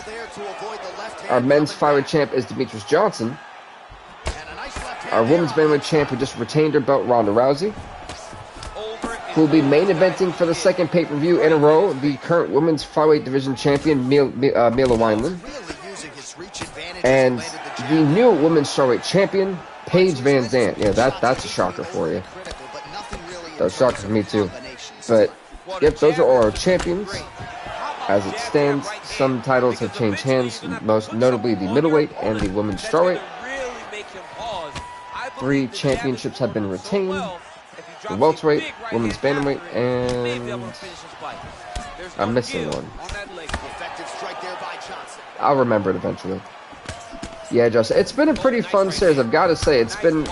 Our men's flyweight champ is Demetrius Johnson. Our women's bantamweight champ, who just retained her belt, Ronda Rousey, who will be main eventing for the second pay-per-view in a row, the current women's flyweight division champion, Mila Wineland. And the new women's strawweight champion, Paige Van Zandt. Yeah, that's a shocker for you. That's a shocker for me too. But, yep, those are all our champions. As it stands, some titles have changed hands, most notably the middleweight and the women's strawweight. 3 championships have been retained. The welterweight, women's bantamweight, and I'm missing one. I'll remember it eventually. Yeah, Justin, it's been a pretty fun series, I've got to say. It's been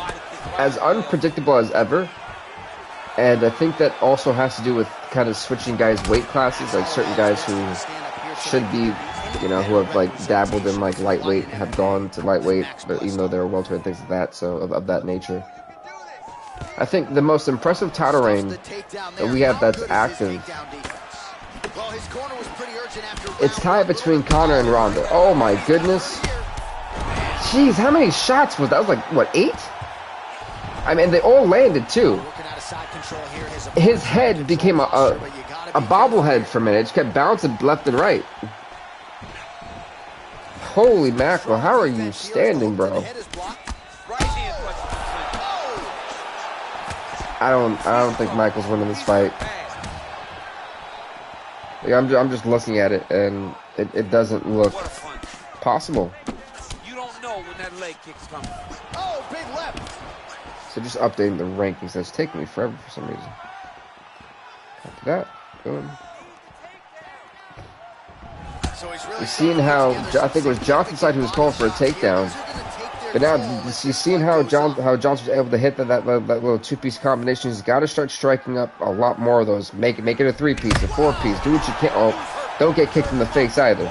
as unpredictable as ever. And I think that also has to do with kind of switching guys' weight classes. Like certain guys who should be, you know, who have like dabbled in like lightweight have gone to lightweight, but even though they're welterweight, things like that, so of that nature. I think the most impressive title reign that we have that's active, it's tied between Conor and Ronda. Oh my goodness. Jeez, how many shots was that? That was like, what, 8? I mean, they all landed too. His head became a bobblehead for a minute. It just kept bouncing left and right. Holy mackerel, how are you standing, bro? I don't think Michael's winning this fight. Like, I'm just looking at it, and it doesn't look possible. You don't know when that leg kick's coming. Oh, big left. So just updating the rankings. That's taking me forever for some reason. After that, boom. You're seeing how I think it was Johnson's side who was calling for a takedown. But now you're seeing how Johnson was able to hit that little 2-piece combination. He's got to start striking up a lot more of those. Make it a 3-piece, a 4-piece. Do what you can. Oh, don't get kicked in the face either.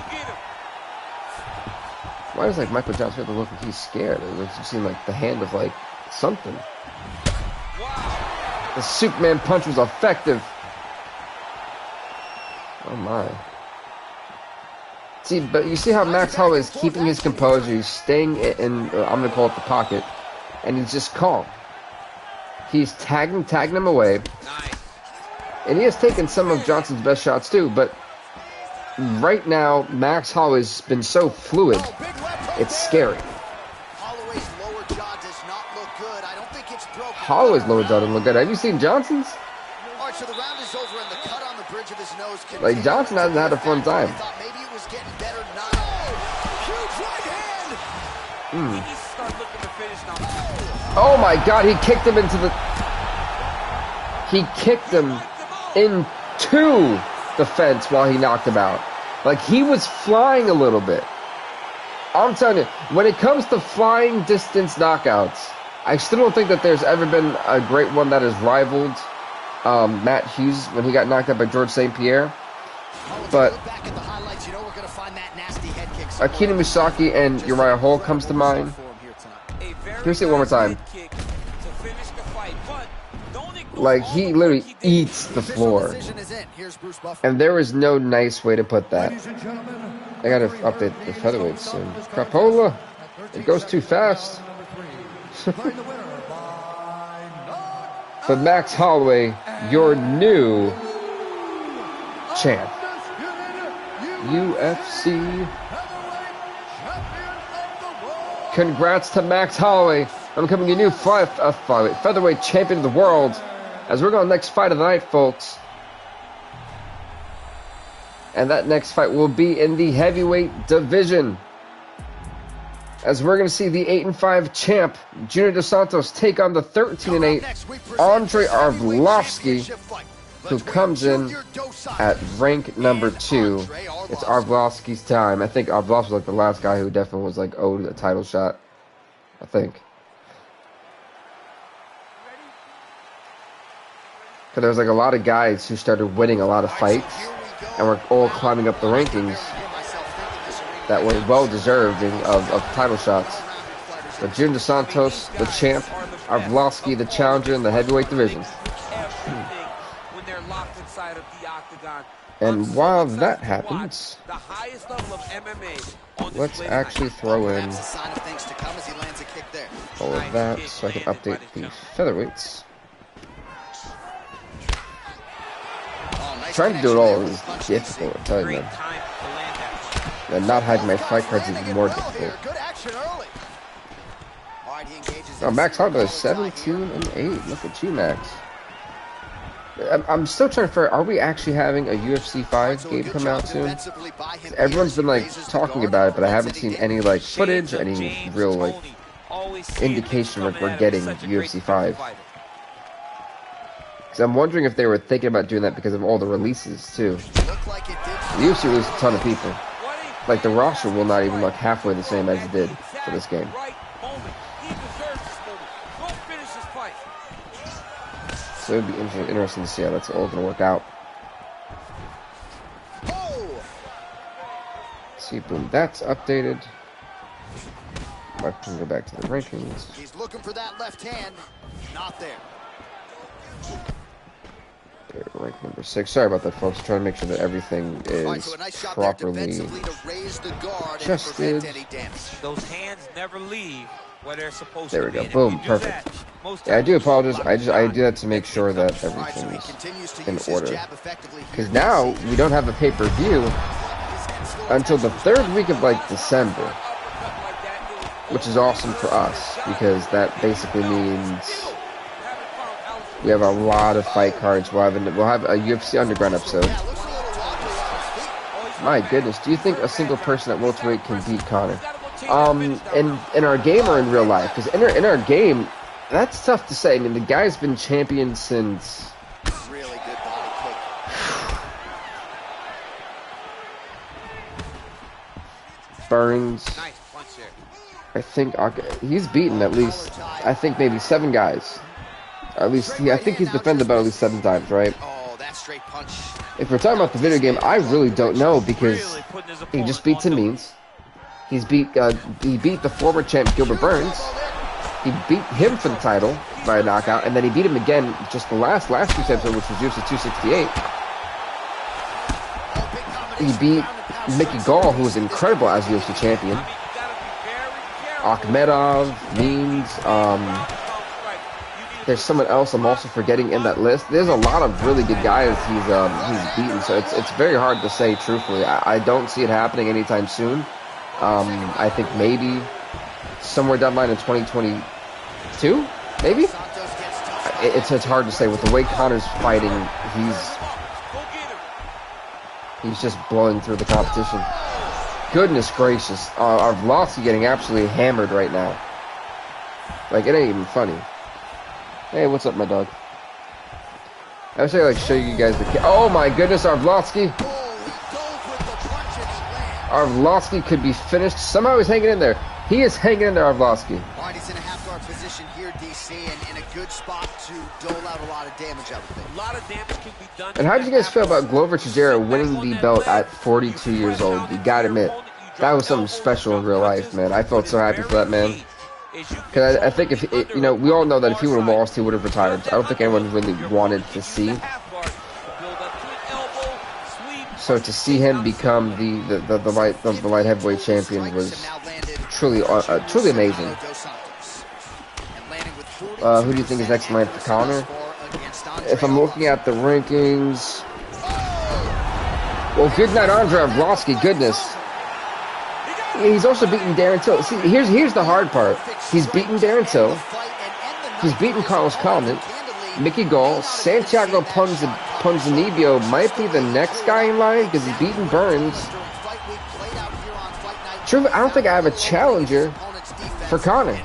Why does like Michael Johnson have to look like he's scared? It looks just seem like the hand of like something. The Superman punch was effective. Oh my. See, but you see how Max Holloway is keeping his composure. He's staying in, I'm going to call it the pocket, and he's just calm. He's tagging him away. And he has taken some of Johnson's best shots too, but right now, Max Holloway's been so fluid, it's scary. Holloway's lower jaw does not look good. I don't think it's broken. Holloway's lower jaw doesn't look good. Have you seen Johnson's? right, so the round is over, and the cut on the bridge of his nose Like, Johnson hasn't had a fun time. Thought maybe it was getting better. Not. Oh, huge right hand. He needs to start looking to finish now. Oh my God, he kicked him into the... He kicked him into the fence while he knocked him out. Like, he was flying a little bit. I'm telling you, when it comes to flying distance knockouts, I still don't think that there's ever been a great one that has rivaled Matt Hughes when he got knocked out by George St. Pierre. But Akira Misaki and Uriah Hall comes to mind. Here's it one more time. Like, he literally eats the floor. And there is no nice way to put that. I gotta update the featherweights soon. Crapola, it goes too fast. But Max Holloway, your new champ. UFC. Congrats to Max Holloway on becoming your new featherweight champion of the world. As we're going next fight of the night, folks. And that next fight will be in the heavyweight division. As we're going to see the 8-5 champ, Junior Dos Santos, take on the 13-8 Andre Arvolovsky, who comes in at rank number 2. It's Arvolovsky's time. I think Arvolovsky was like the last guy who definitely was like owed a title shot. I think. Because there was like a lot of guys who started winning a lot of fights and were all climbing up the rankings that were well-deserved of title shots. But Junior Dos Santos, the champ, Arvolovsky, the challenger in the heavyweight division. And while that happens, let's actually throw in all of that so I can update the featherweights. Trying to do it all is difficult, I'm telling you, man. And not hiding my fight cards is even more difficult. Oh, Max Holloway is 17-8. Look at you, Max. I'm still trying to figure out, are we actually having a UFC 5 game come out soon? Everyone's been like talking about it, but I haven't seen any like footage, any real like indication that we're getting UFC 5. Because I'm wondering if they were thinking about doing that because of all the releases too. The UFC released a ton of people. Like, the roster will not even look halfway the same as it did for this game. So it would be interesting to see how that's all going to work out. See, boom, that's updated. I can go back to the rankings. He's looking for that left hand. Not there. Rank number 6. Sorry about that, folks. Trying to make sure that everything is properly adjusted. Those hands never leave where they're supposed there we to go. be. Boom. Perfect. Yeah, I do apologize. I do that to make sure that everything is in order. Because now we don't have a pay-per-view until the 3rd week of like December, which is awesome for us because that basically means we have a lot of fight cards. We'll have a UFC Underground episode. My goodness, do you think a single person at welterweight can beat Conor? In our game or in real life? Because in our game, that's tough to say. I mean, the guy's been champion since. Really good body kick. Burns. Nice punch there. I think he's beaten at least. I think maybe 7 guys. At least I think he's defended about at least 7 times, right? Oh, that straight punch. If we're talking about the video game, I really don't know because he just beat Tim Means. He beat the former champ Gilbert Burns. He beat him for the title by a knockout, and then he beat him again just the last week's episode, which was UFC 268. He beat Mickey Gall, who was incredible as UFC champion. Akhmedov, Means, there's someone else I'm also forgetting in that list. There's a lot of really good guys he's beaten, so it's very hard to say truthfully. I don't see it happening anytime soon. I think maybe somewhere down the line in 2022, maybe. it's hard to say. With the way Conor's fighting, he's just blowing through the competition. Goodness gracious. Arvolovsky getting absolutely hammered right now. Like, it ain't even funny. Hey, what's up, my dog? I wish I could, like, show you guys the... Oh, my goodness, Arvolovsky. Arvolovsky could be finished. Somehow he's hanging in there. He is hanging in there, Arvolovsky. All right, he's in a half-guard position here, DC, and in a good spot to dole out a lot of damage, I would think. A lot of damage can be done. And how did you guys feel about Glover Teixeira winning the belt at 42 years old? You gotta admit, that was something special in real life, man. I felt so happy for that man. Because I think if it, you know, we all know that if he would have lost, he would have retired. So I don't think anyone really wanted to see. So to see him become the light heavyweight champion was truly amazing. Who do you think is next in line for Conor? If I'm looking at the rankings, well, good night, Andre Arvolovsky. Goodness. He's also beaten Darren Till. See, here's the hard part. He's beaten Darren Till. He's beaten Carlos Condit, Mickey Gall, Santiago Ponzinibbio might be the next guy in line because he's beaten Burns. True, I don't think I have a challenger for Conor.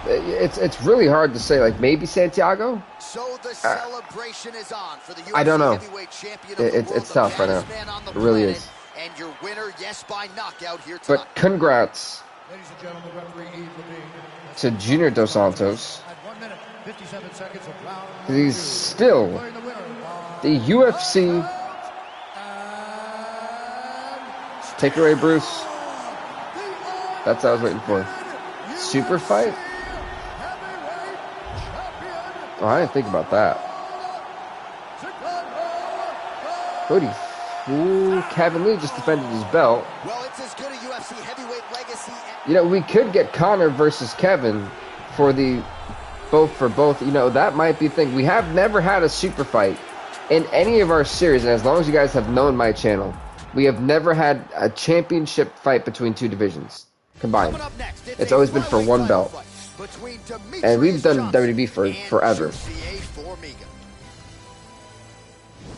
It's really hard to say. Like, maybe Santiago. So the celebration is on for the UFC I don't know. Heavyweight Champion of the world, It's tough right now. It really is. And your winner, yes, by knockout here tonight. But congrats Ladies and gentlemen, referee Ep59. to Junior Dos Santos. At 1 minute, 57 seconds of round. He's still Declaring the winner by the UFC. Take it away, Bruce. That's what I was waiting for. Super fight? Oh, I didn't think about that. Ooh, Kevin Lee just defended his belt. Well, it's as good a UFC heavyweight legacy. You know, we could get Conor versus Kevin for both. You know, that might be the thing. We have never had a super fight in any of our series, and as long as you guys have known my channel, we have never had a championship fight between two divisions combined. It's always been for one belt. And we've done WWE for forever.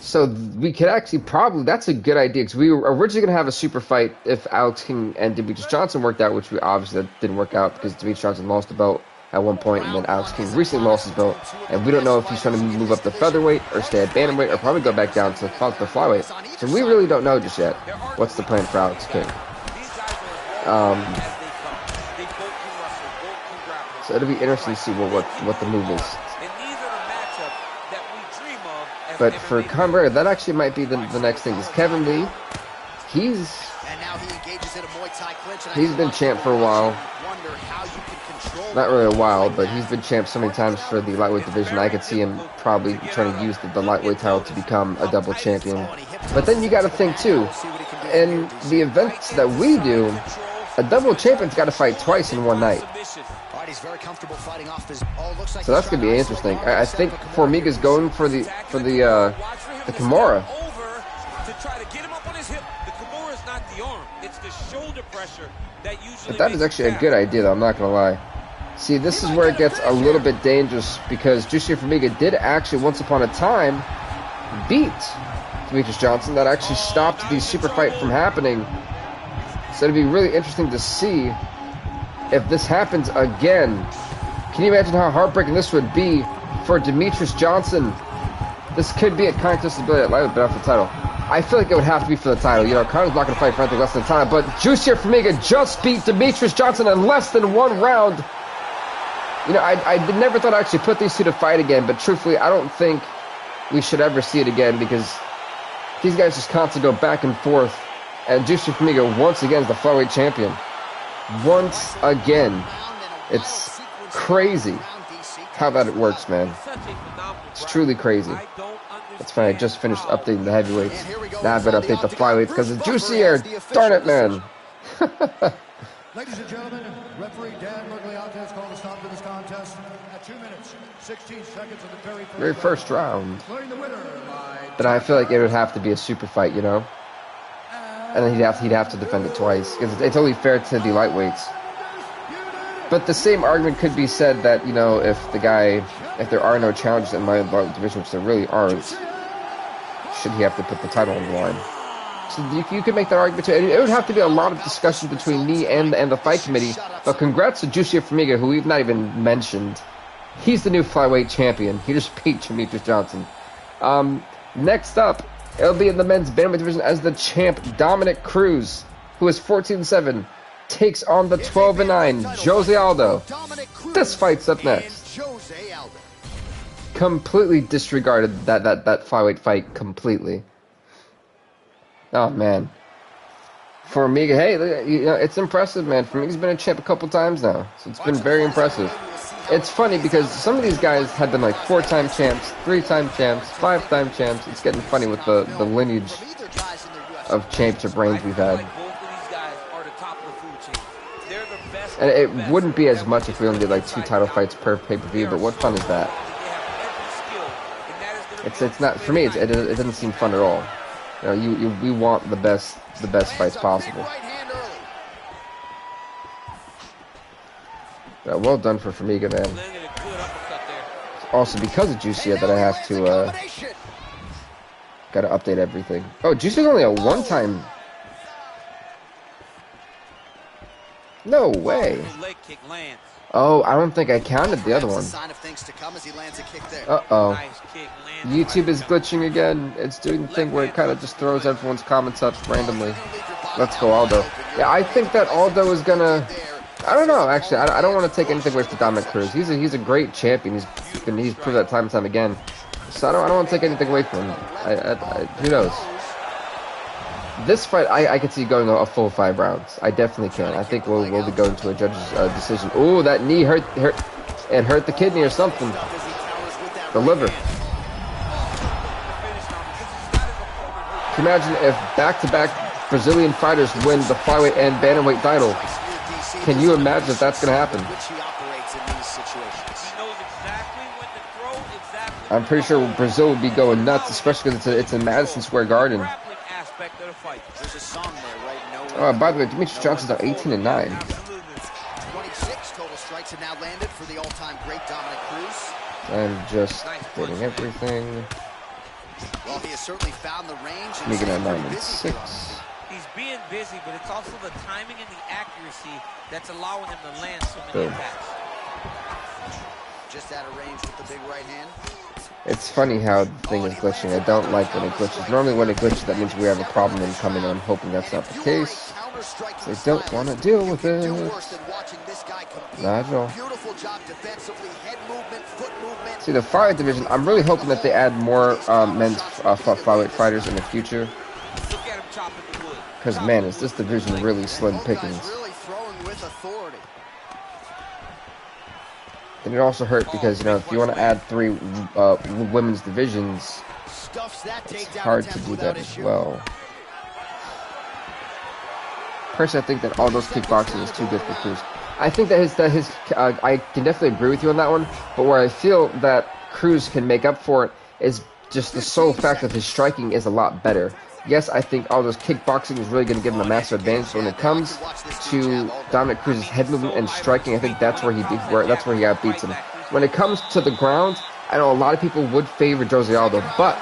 So we could actually probably, that's a good idea, because we were originally going to have a super fight if Alex King and Demetrius Johnson worked out, which we obviously that didn't work out because Demetrius Johnson lost the belt at one point, and then Alex King recently lost his belt, and we don't know if he's trying to move up the featherweight or stay at bantamweight or probably go back down to the flyweight. So we really don't know just yet what's the plan for Alex King. So it'll be interesting to see what the move is. But for Conor, that actually might be the next thing. Is Kevin Lee? He's been champ for a while. Not really a while, but he's been champ so many times for the lightweight division. I could see him probably trying to use the lightweight title to become a double champion. But then you got to think too, in the events that we do, a double champion's got to fight twice in one night. So that's gonna be interesting. I think Formiga's going for the Kimura. But that is actually a good idea, though. I'm not gonna lie. See, this is where it gets a little bit dangerous because Jussi Formiga did actually once upon a time beat Demetrius Johnson. That actually stopped the super fight from happening. So it'd be really interesting to see if this happens again. Can you imagine how heartbreaking this would be for Demetrius Johnson? This could be a contest ability at lightweight, but not for the title. I feel like it would have to be for the title. You know, Conor's not going to fight for anything less than the title, but Jussi Formiga just beat Demetrius Johnson in less than one round. You know, I never thought I'd actually put these two to fight again, but truthfully, I don't think we should ever see it again because these guys just constantly go back and forth, and Jussi Formiga once again is the flyweight champion. Once again. It's crazy how that works, man. It's truly crazy. That's fine. I just finished updating the heavyweights. Now I better update the flyweights because it's juicier. Darn it, man. Ladies and gentlemen, referee Dan Mergliata has called a stop to this contest at 2 minutes, 16 seconds of the very first round. But I feel like it would have to be a super fight, you know? And then he'd have to defend it twice because it's only fair to the lightweights. But the same argument could be said that, you know, if there are no challenges in my division, which there really aren't, should he have to put the title on the line? So you could make that argument too. It would have to be a lot of discussion between me and the fight committee. But congrats to Juicy Formiga, who we've not even mentioned. He's the new flyweight champion. He just beat Demetrius Johnson. Next up, it'll be in the men's bantamweight division as the champ Dominic Cruz, who is 14-7, takes on the 12-9 Jose Aldo. This fight's up next. Completely disregarded that flyweight fight completely. Oh man, Formiga, hey, you know, it's impressive, man. Formiga's been a champ a couple times now, so it's been very impressive. It's funny because some of these guys have been like 4-time champs, 3-time champs, 5-time champs. It's getting funny with the lineage of championship reigns we've had. And it wouldn't be as much if we only did like 2 title fights per pay-per-view, but what fun is that? It's not, for me, it doesn't seem fun at all. You know, we want the best fights possible. Yeah, well done for Formiga, man. Also, because of Juicy that I have to gotta update everything. Oh, Juicy's only a 1-time. No way. Oh, I don't think I counted the other one. Uh-oh. YouTube is glitching again. It's doing the thing where it kind of just throws everyone's comments up randomly. Let's go, Aldo. Yeah, I think that Aldo is gonna... I don't know, actually. I don't want to take anything away from Dominic Cruz. He's a great champion. He's proved that time and time again. So I don't want to take anything away from him. Who knows? This fight, I could see going a full 5 rounds. I definitely can. I think we'll be going to a judge's decision. Ooh, that knee hurt. It hurt the kidney or something. The liver. Can you imagine if back-to-back Brazilian fighters win the flyweight and bantamweight title? Can you imagine if that's going to happen? I'm pretty sure Brazil would be going nuts, especially because it's in Madison Square Garden. Oh, by the way, Demetrius Johnson's at 18-9. 26 total strikes have now landed for the all-time great Dominic Cruz. I'm just getting everything. Well, he has certainly found the range. Making at 9-6. He's being busy, but it's also the timing and the accuracy that's allowing him to land so many attacks. Just out of range with the big right hand. It's funny how the thing is glitching. I don't like when it glitches. Normally when it glitches, that means we have a problem incoming. I'm hoping that's not the case. They don't want to deal with it. Not at all. See, the flyweight division, I'm really hoping that they add more men's flyweight fighters in the future. Because, man, is this division really slim pickings. And it also hurt because, you know, if you want to add 3 women's divisions, it's hard to do that as well. Personally, I think that all those kickboxing is too good for Cruz. I think that his I can definitely agree with you on that one, but where I feel that Cruz can make up for it is just the sole fact that his striking is a lot better. Yes, I think all those kickboxing is really going to give him a massive advantage. So when it comes to Dominic Cruz's head movement and striking, I think that's where he outbeats him. When it comes to the ground, I know a lot of people would favor Jose Aldo, but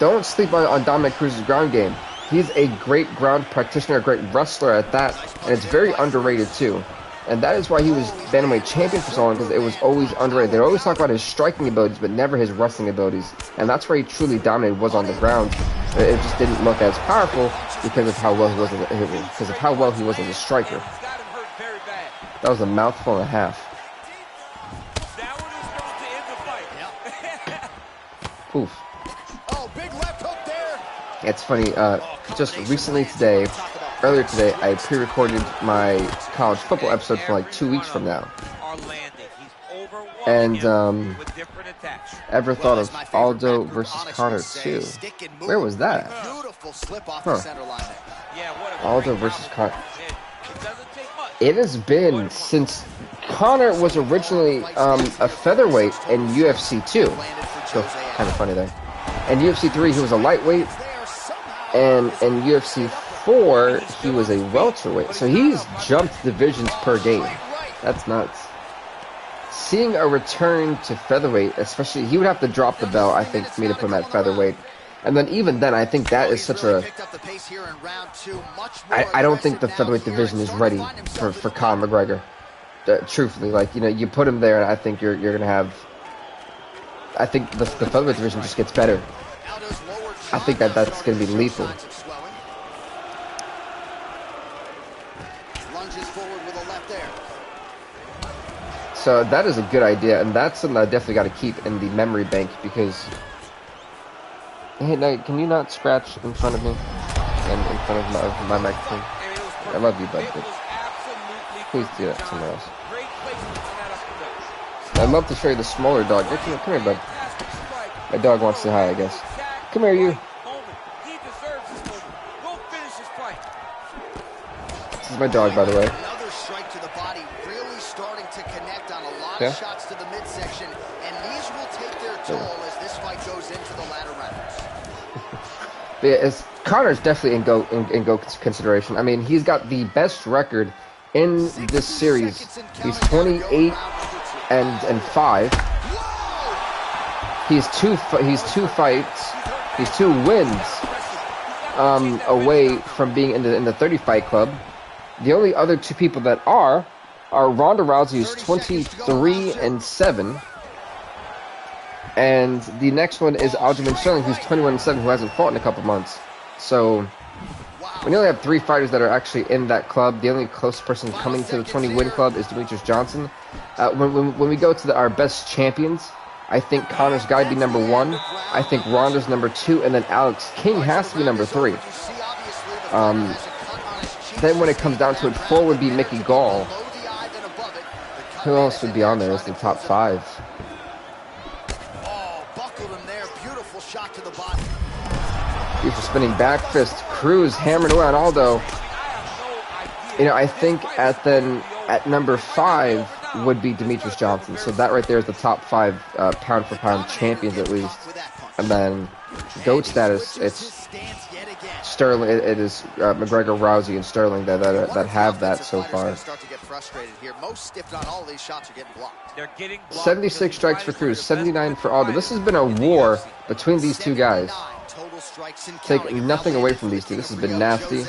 don't sleep on Dominic Cruz's ground game. He's a great ground practitioner, a great wrestler at that, and it's very underrated too. And that is why he was bantamweight champion for so long, because it was always underrated. They always talk about his striking abilities, but never his wrestling abilities. And that's where he truly dominated, was on the ground. It just didn't look as powerful because of how well he was as a striker. That was a mouthful and a half. Oof. It's funny, just recently today, earlier today, I pre-recorded my college football episode for like 2 weeks from now. And, ever thought of Aldo versus Conor 2? Where was that? Huh. Aldo versus Conor. It has been since Conor was originally a featherweight in UFC 2. So, kind of funny there. In UFC 3, he was a lightweight. And in UFC before he was a welterweight. So he's jumped divisions per game. That's nuts. Seeing a return to featherweight, especially, he would have to drop the belt, I think, for me to put him at featherweight. And then even then, I think that is such a... I don't think the featherweight division is ready for Conor McGregor. Truthfully, like, you know, you put him there, and I think you're going to have... I think the featherweight division just gets better. I think that's going to be lethal. Lunges forward with a left there. So that is a good idea, and that's something I definitely got to keep in the memory bank, because... Hey, no, can you not scratch in front of me? And in front of my microphone? I love you, bud. Please do that somewhere else. I'd love to show you the smaller dog. Come here, bud. My dog wants to say hi, I guess. Come here, you. This is my dog, by the way. Another strike to the body, really starting to connect on a lot of shots to the midsection, and these will take their toll as this fight goes into the latter rounds. Yeah, Conor's definitely in GOAT consideration. I mean, he's got the best record in this series. He's 28 and 5. He's two fights. He's 2 wins away from being in the 30 fight club. The only other 2 people that are Ronda Rousey, who's 23 and 7. And the next one is Aljamain Sterling, who's 21 and 7, who hasn't fought in a couple months. So we only have 3 fighters that are actually in that club. The only close person coming to the 20-win club is Demetrius Johnson. When we go to our best champions, I think Conor's got to be number 1. I think Ronda's number 2, and then Alex King has to be number 3. Then when it comes down to it, 4 would be Mickey Gall. Who else would be on there as the top 5? Shot to the body. Beautiful spinning back fist. Cruz hammered away on Aldo. You know, I think at number 5 would be Demetrius Johnson. So that right there is the top 5 pound for pound champions at least. And then GOAT status, it's Sterling. It is McGregor, Rousey, and Sterling that have that so far. 76 strikes for Cruz, 79 for Aldo. This has been a war between these 2 guys. Take nothing away from these 2. This has been nasty.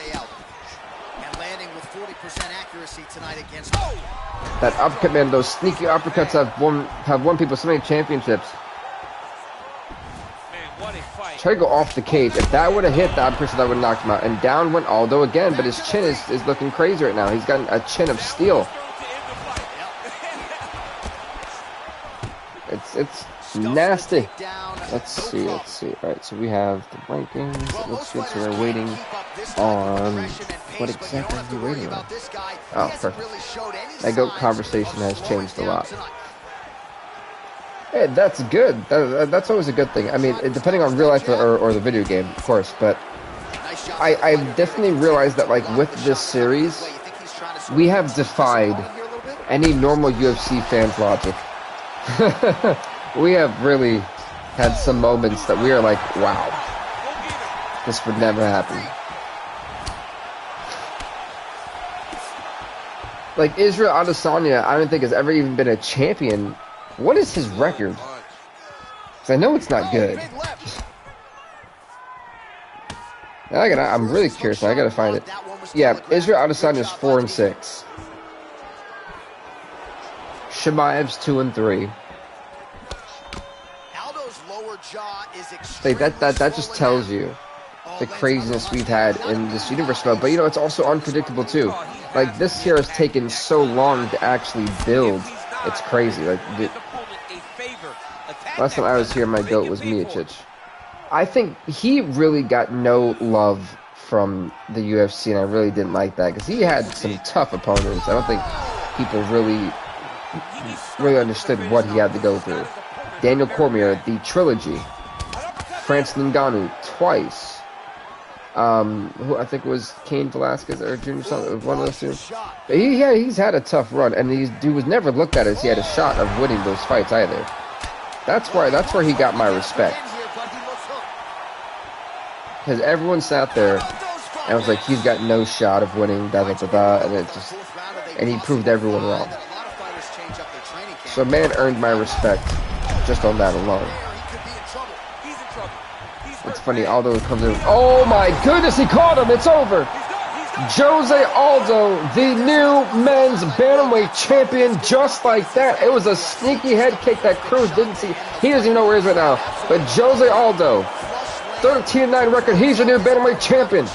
That uppercut, man, those sneaky uppercuts have won people so many championships. Try to go off the cage. If that would have hit, I'm pretty sure that would have knocked him out. And down went Aldo again, but his chin is looking crazy right now. He's got a chin of steel. It's nasty. Let's see. All right, so we have the rankings. It looks good. So we're waiting on what exactly are we waiting on? Oh, perfect. That GOAT conversation has changed a lot. Hey, that's good. That's always a good thing. I mean, depending on real life or the video game, of course. But I've definitely realized that, like, with this series, we have defied any normal UFC fan's logic. We have really had some moments that we are like, wow, this would never happen. Like, Israel Adesanya, I don't think has ever even been a champion. What is his record? Because I know it's not good. I'm really curious. I gotta find it. Yeah, Israel Adesanya is 4 and 6. Chimaev's 2 and 3. Like that just tells you the craziness we've had in this universe. But you know, it's also unpredictable too. Like, this here has taken so long to actually build. It's crazy. Like, last time I was here, my GOAT was Miocic. I think he really got no love from the UFC, and I really didn't like that because he had some tough opponents. I don't think people really understood what he had to go through. Daniel Cormier, the trilogy. Francis Ngannou twice. Who I think was Cain Velasquez or Junior, something, one of those 2. But he's had a tough run, and he was never looked at as he had a shot of winning those fights either. That's where he got my respect. Because everyone sat there And I was like, he's got no shot of winning, da da da da, and it just, and he proved everyone wrong. So man earned my respect just on that alone. It's funny, Aldo comes in. Oh my goodness, he caught him. It's over. Jose Aldo, the new men's bantamweight champion, just like that. It was a sneaky head kick that Cruz didn't see. He doesn't even know where he is right now. But Jose Aldo, 13-9 record. He's your new bantamweight champion.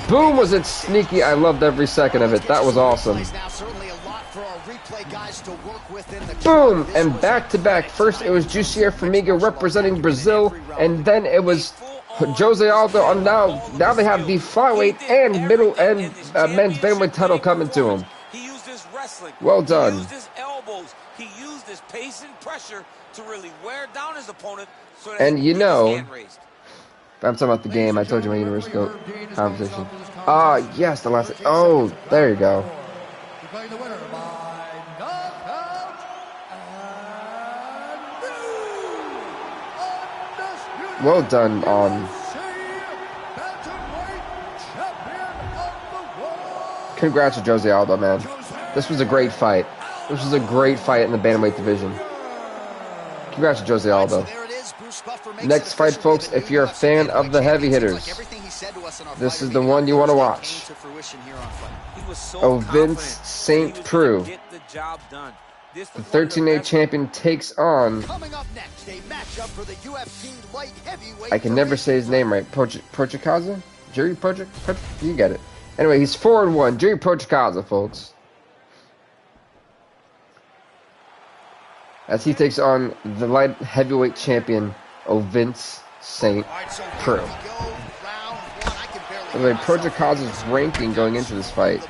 Boom, was it sneaky. I loved every second of it. That was awesome. Boom, and back-to-back. First, it was Jussier Formiga representing Brazil, and then it was Jose Aldo. Now they have the flyweight and middle and men's bantamweight title coming to him. He used his wrestling. Well done. He used his elbows. He used his pace and pressure to really wear down his opponent. So that and you know, I'm talking about the game. I told you my Universe Goat conversation. Yes, the last. Oh, there you go. Well done on. Congrats to Jose Aldo, man. This was a great fight. This was a great fight in the bantamweight division. Congrats to Jose Aldo. Next fight, folks, if you're a fan of the heavy hitters, this is the one you want to watch. Vince St. Preux, the 13-8 champion, takes on, I can never say his name right, Prochikaza? Jiri Prochikaza? You get it. Anyway, he's 4-1. Jiri Prochikaza, folks. As he takes on the light heavyweight champion, Vince St. Preux. By the way, Prochikaza's ranking going into this fight,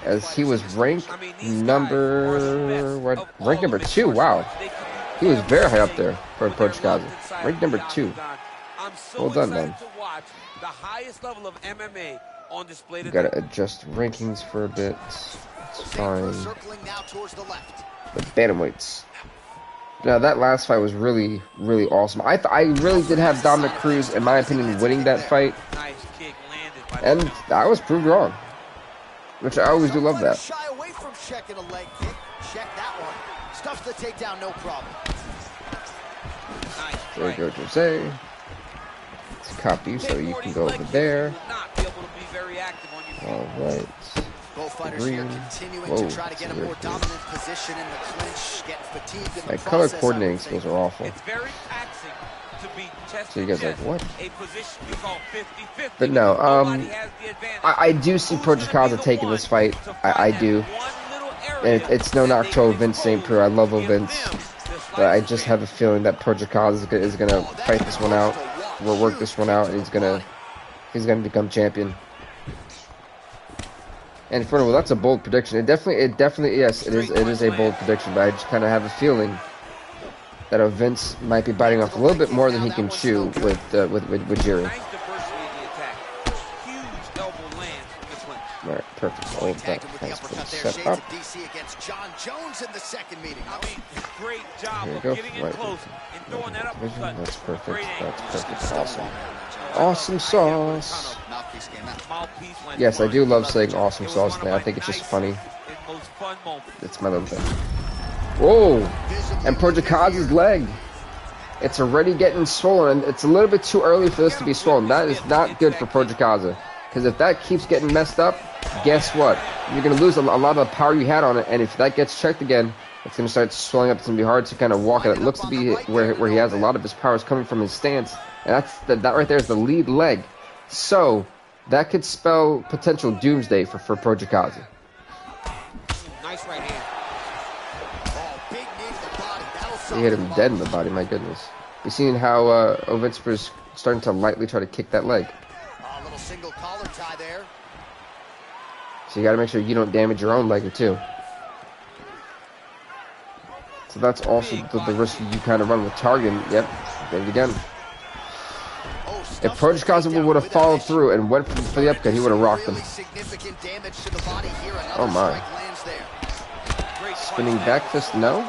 as he was ranked number 2. Wow, he was very high up there for Prochikaza. Ranked number 2. Well done, man. We gotta adjust rankings for a bit. It's fine. The bantamweights. Now that last fight was really, really awesome. I really did have Dominic Cruz, in my opinion, winning that fight, and I was proved wrong, which I always do love that. There you go, Jose. Let's copy so you can go over there. All right. Both fighters here continuing to try to get a more dominant position in the clinch, getting fatigued in the process. My color coordinating skills are awful. It's very taxing to be chest so you guys are like, what? A position you call 50-50. But no, I do see Prochikaza taking this fight. I do. And it's no knock to Vince St. Preux. I love Vince. But I just have a feeling that Prochikaza is gonna fight this one out. We'll work this one out, and he's gonna become champion. And furthermore, that's a bold prediction. It definitely, yes, it is a bold prediction. But I just kind of have a feeling that Vince might be biting off a little bit more than he can chew with Jiri. All right, perfect. Hold that. Nice set up. Here we go. Right. That's perfect. That's perfect. Awesome. Awesome sauce. Yes, I do love saying awesome sauce now. I think it's just funny. It's my little thing. Whoa! And Prochikaza's leg. It's already getting swollen. It's a little bit too early for this to be swollen. That is not good for Prochikaza. Because if that keeps getting messed up, guess what? You're going to lose a lot of the power you had on it. And if that gets checked again, it's going to start swelling up. It's going to be hard to kind of walk it. It looks to be where he has a lot of his powers coming from his stance. And that right there is the lead leg. So that could spell potential doomsday for Prochikaza. Nice right hand. He hit him dead in the body, my goodness. You seen how Vince was starting to lightly try to kick that leg. A little single collar tie there. So you got to make sure you don't damage your own leg too. So that's also the risk you kind of run with Targan. Yep, did it again. If Prochikaza would have followed through and went for the upcut, he would have rocked him. Oh my. Spinning back fist, no?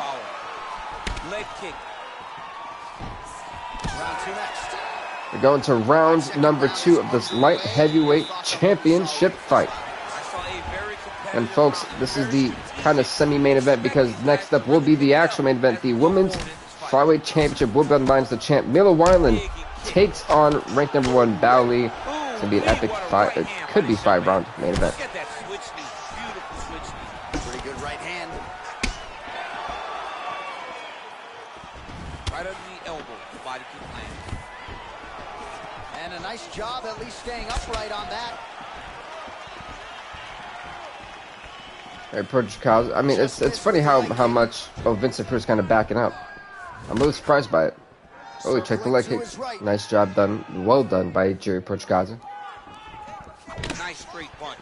We're going to round number 2 of this light heavyweight championship fight. And folks, this is the kind of semi-main event because next up will be the actual main event. The women's flyweight championship will be on the lines. The champ, Mila Wineland, takes on ranked number 1, Bao Li. It's going to be an epic fight. It could be 5-round main event. Pretty good right hand. Right under the elbow, the body keeps landing. And a nice job at least staying upright on that. Right, Projikawa. I mean, it's funny how much Vincent Cruz kind of backing up. I'm a little surprised by it. Oh, he checked the leg kick. Nice job done. Well done by Jerry Projikawa. Nice straight punch.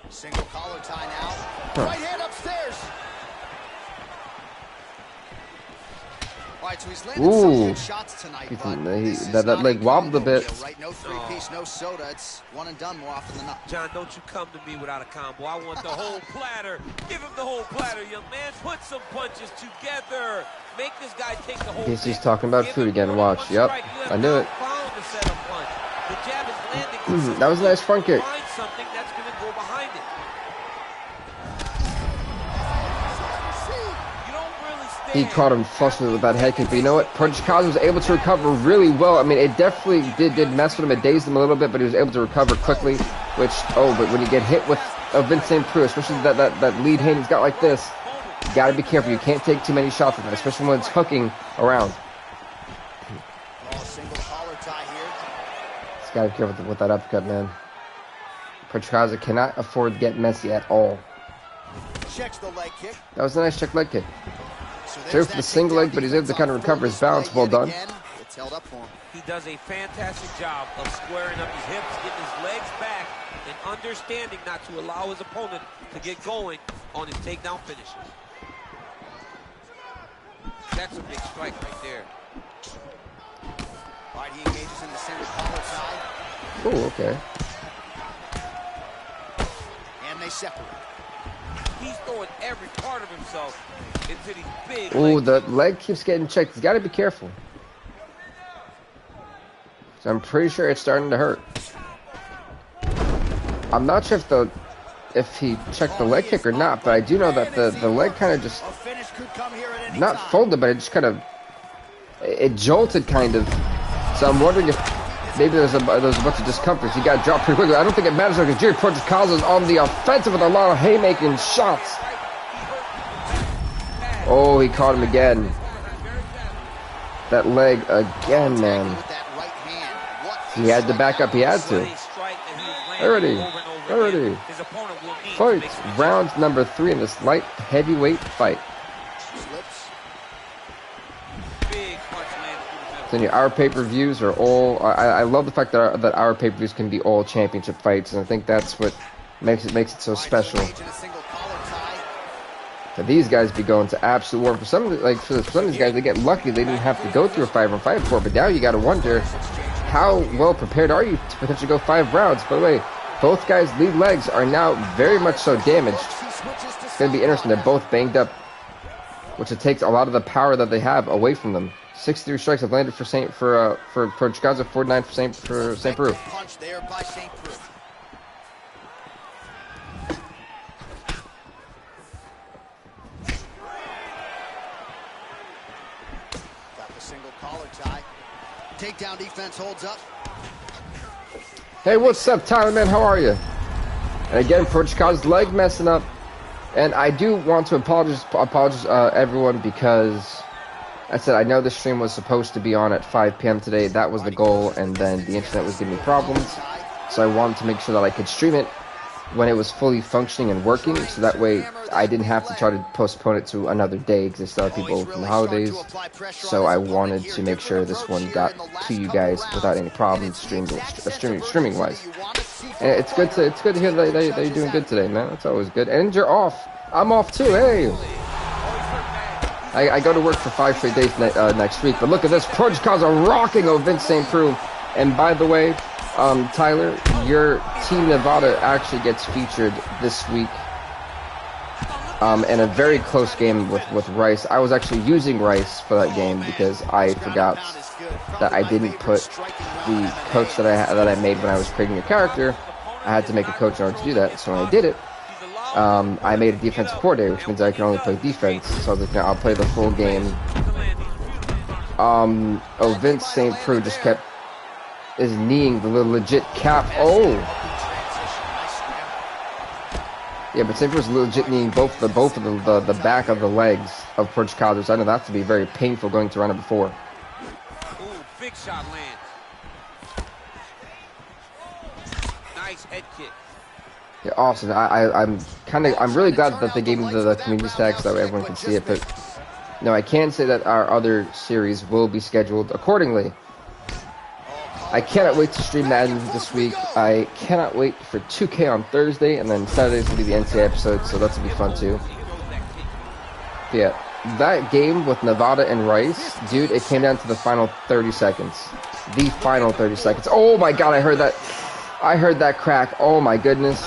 Single collar tie now. Right hand upstairs. All right, so he's landed some good shots tonight, but that leg wobbled a bit. Right, no three-piece, no soda. It's one and done more often than not. John, don't you come to me without a combo. I want the whole platter. Give him the whole platter, young man. Put some punches together. Make this guy take the whole. Guess he's talking about food again. Watch. Yep, I knew it. The jab is landing. That was a nice front kick. Find something that's going to go behind it. He caught him flush with that head kick, but you know what? Projikawa was able to recover really well. I mean, it definitely did mess with him. It dazed him a little bit, but he was able to recover quickly. But when you get hit with a Vincent Cruz, especially that lead hand he's got like this, you got to be careful. You can't take too many shots with that, especially when it's hooking around. Single collar tie here. Just got to be careful with that uppercut, man. Projikawa cannot afford to get messy at all. Checks the leg kick. That was a nice check leg kick. Through for the single leg, but he's able to kind of recover his balance. Well done. It's held up for him. He does a fantastic job of squaring up his hips, getting his legs back, and understanding not to allow his opponent to get going on his takedown finishes. That's a big strike right there. All right, he engages in the single collar tie. Oh, okay. And they separate. He's throwing every part of himself into these big. Oh, the leg keeps getting checked. He's got to be careful. So I'm pretty sure it's starting to hurt. I'm not sure if he checked the leg kick or not, but I do know that the leg kind of just not folded, but it just kind of it jolted kind of. So I'm wondering if maybe there's a bunch of discomfort. He got dropped pretty quickly. I don't think it matters because Jerry Projikawa is on the offensive with a lot of haymaking shots. Oh, he caught him again. That leg again, man. He had to back up. He had to. Already. Fight. Round number 3 in this light heavyweight fight. So our pay-per-views are all. I love the fact that our pay-per-views can be all championship fights, and I think that's what makes it so special. For these guys be going to absolute war. For some of these guys, they get lucky they didn't have to go through a 5-round fight before. But now you got to wonder, how well prepared are you to potentially go 5 rounds? By the way, both guys' lead legs are now very much so damaged. It's going to be interesting. They're both banged up, which it takes a lot of the power that they have away from them. 63 strikes have landed for Projikawa, 49 for St. Peru. Punch there by St. Peru. Got the single collar tie. Takedown defense holds up. Hey, what's up, Tyler, man? How are you? And again, Projikawa's leg messing up. And I do want to apologize everyone, because I said I know the stream was supposed to be on at 5 p.m. today. That was the goal, and then the internet was giving me problems. So I wanted to make sure that I could stream it when it was fully functioning and working, so that way I didn't have to try to postpone it to another day because there's still people from the holidays. So I wanted to make sure this one got to you guys without any problems streaming wise. And it's good to hear that you're doing good today, man. That's always good. And you're off. I'm off too. Hey. I go to work for 5 straight days next week. But look at this. Projikawa rocking over Vince St. Preux. And by the way, Tyler, your Team Nevada actually gets featured this week and a very close game with Rice. I was actually using Rice for that game because I forgot that I didn't put the coach that I made when I was creating a character. I had to make a coach in order to do that, so when I did it, I made a defensive coordinator, which means I can only play defense. So I was like, no, I'll play the full game. Vince St. Preux just kept is kneeing the legit cap. Oh, yeah, but St. Preux was legit kneeing both of the back of the legs of Prochazka. So I know that to be very painful going to round number 4. Ooh, big shot lands. Nice head kick. Yeah, awesome. I'm really glad that they gave me the community tag so that everyone can see it. But no, I can say that our other series will be scheduled accordingly. I cannot wait to stream Madden this week. I cannot wait for 2K on Thursday, and then Saturday's gonna be the NCAA episode, so that's gonna be fun too. But yeah, that game with Nevada and Rice, dude, it came down to the final 30 seconds. The final 30 seconds. Oh my god, I heard that. I heard that crack. Oh my goodness.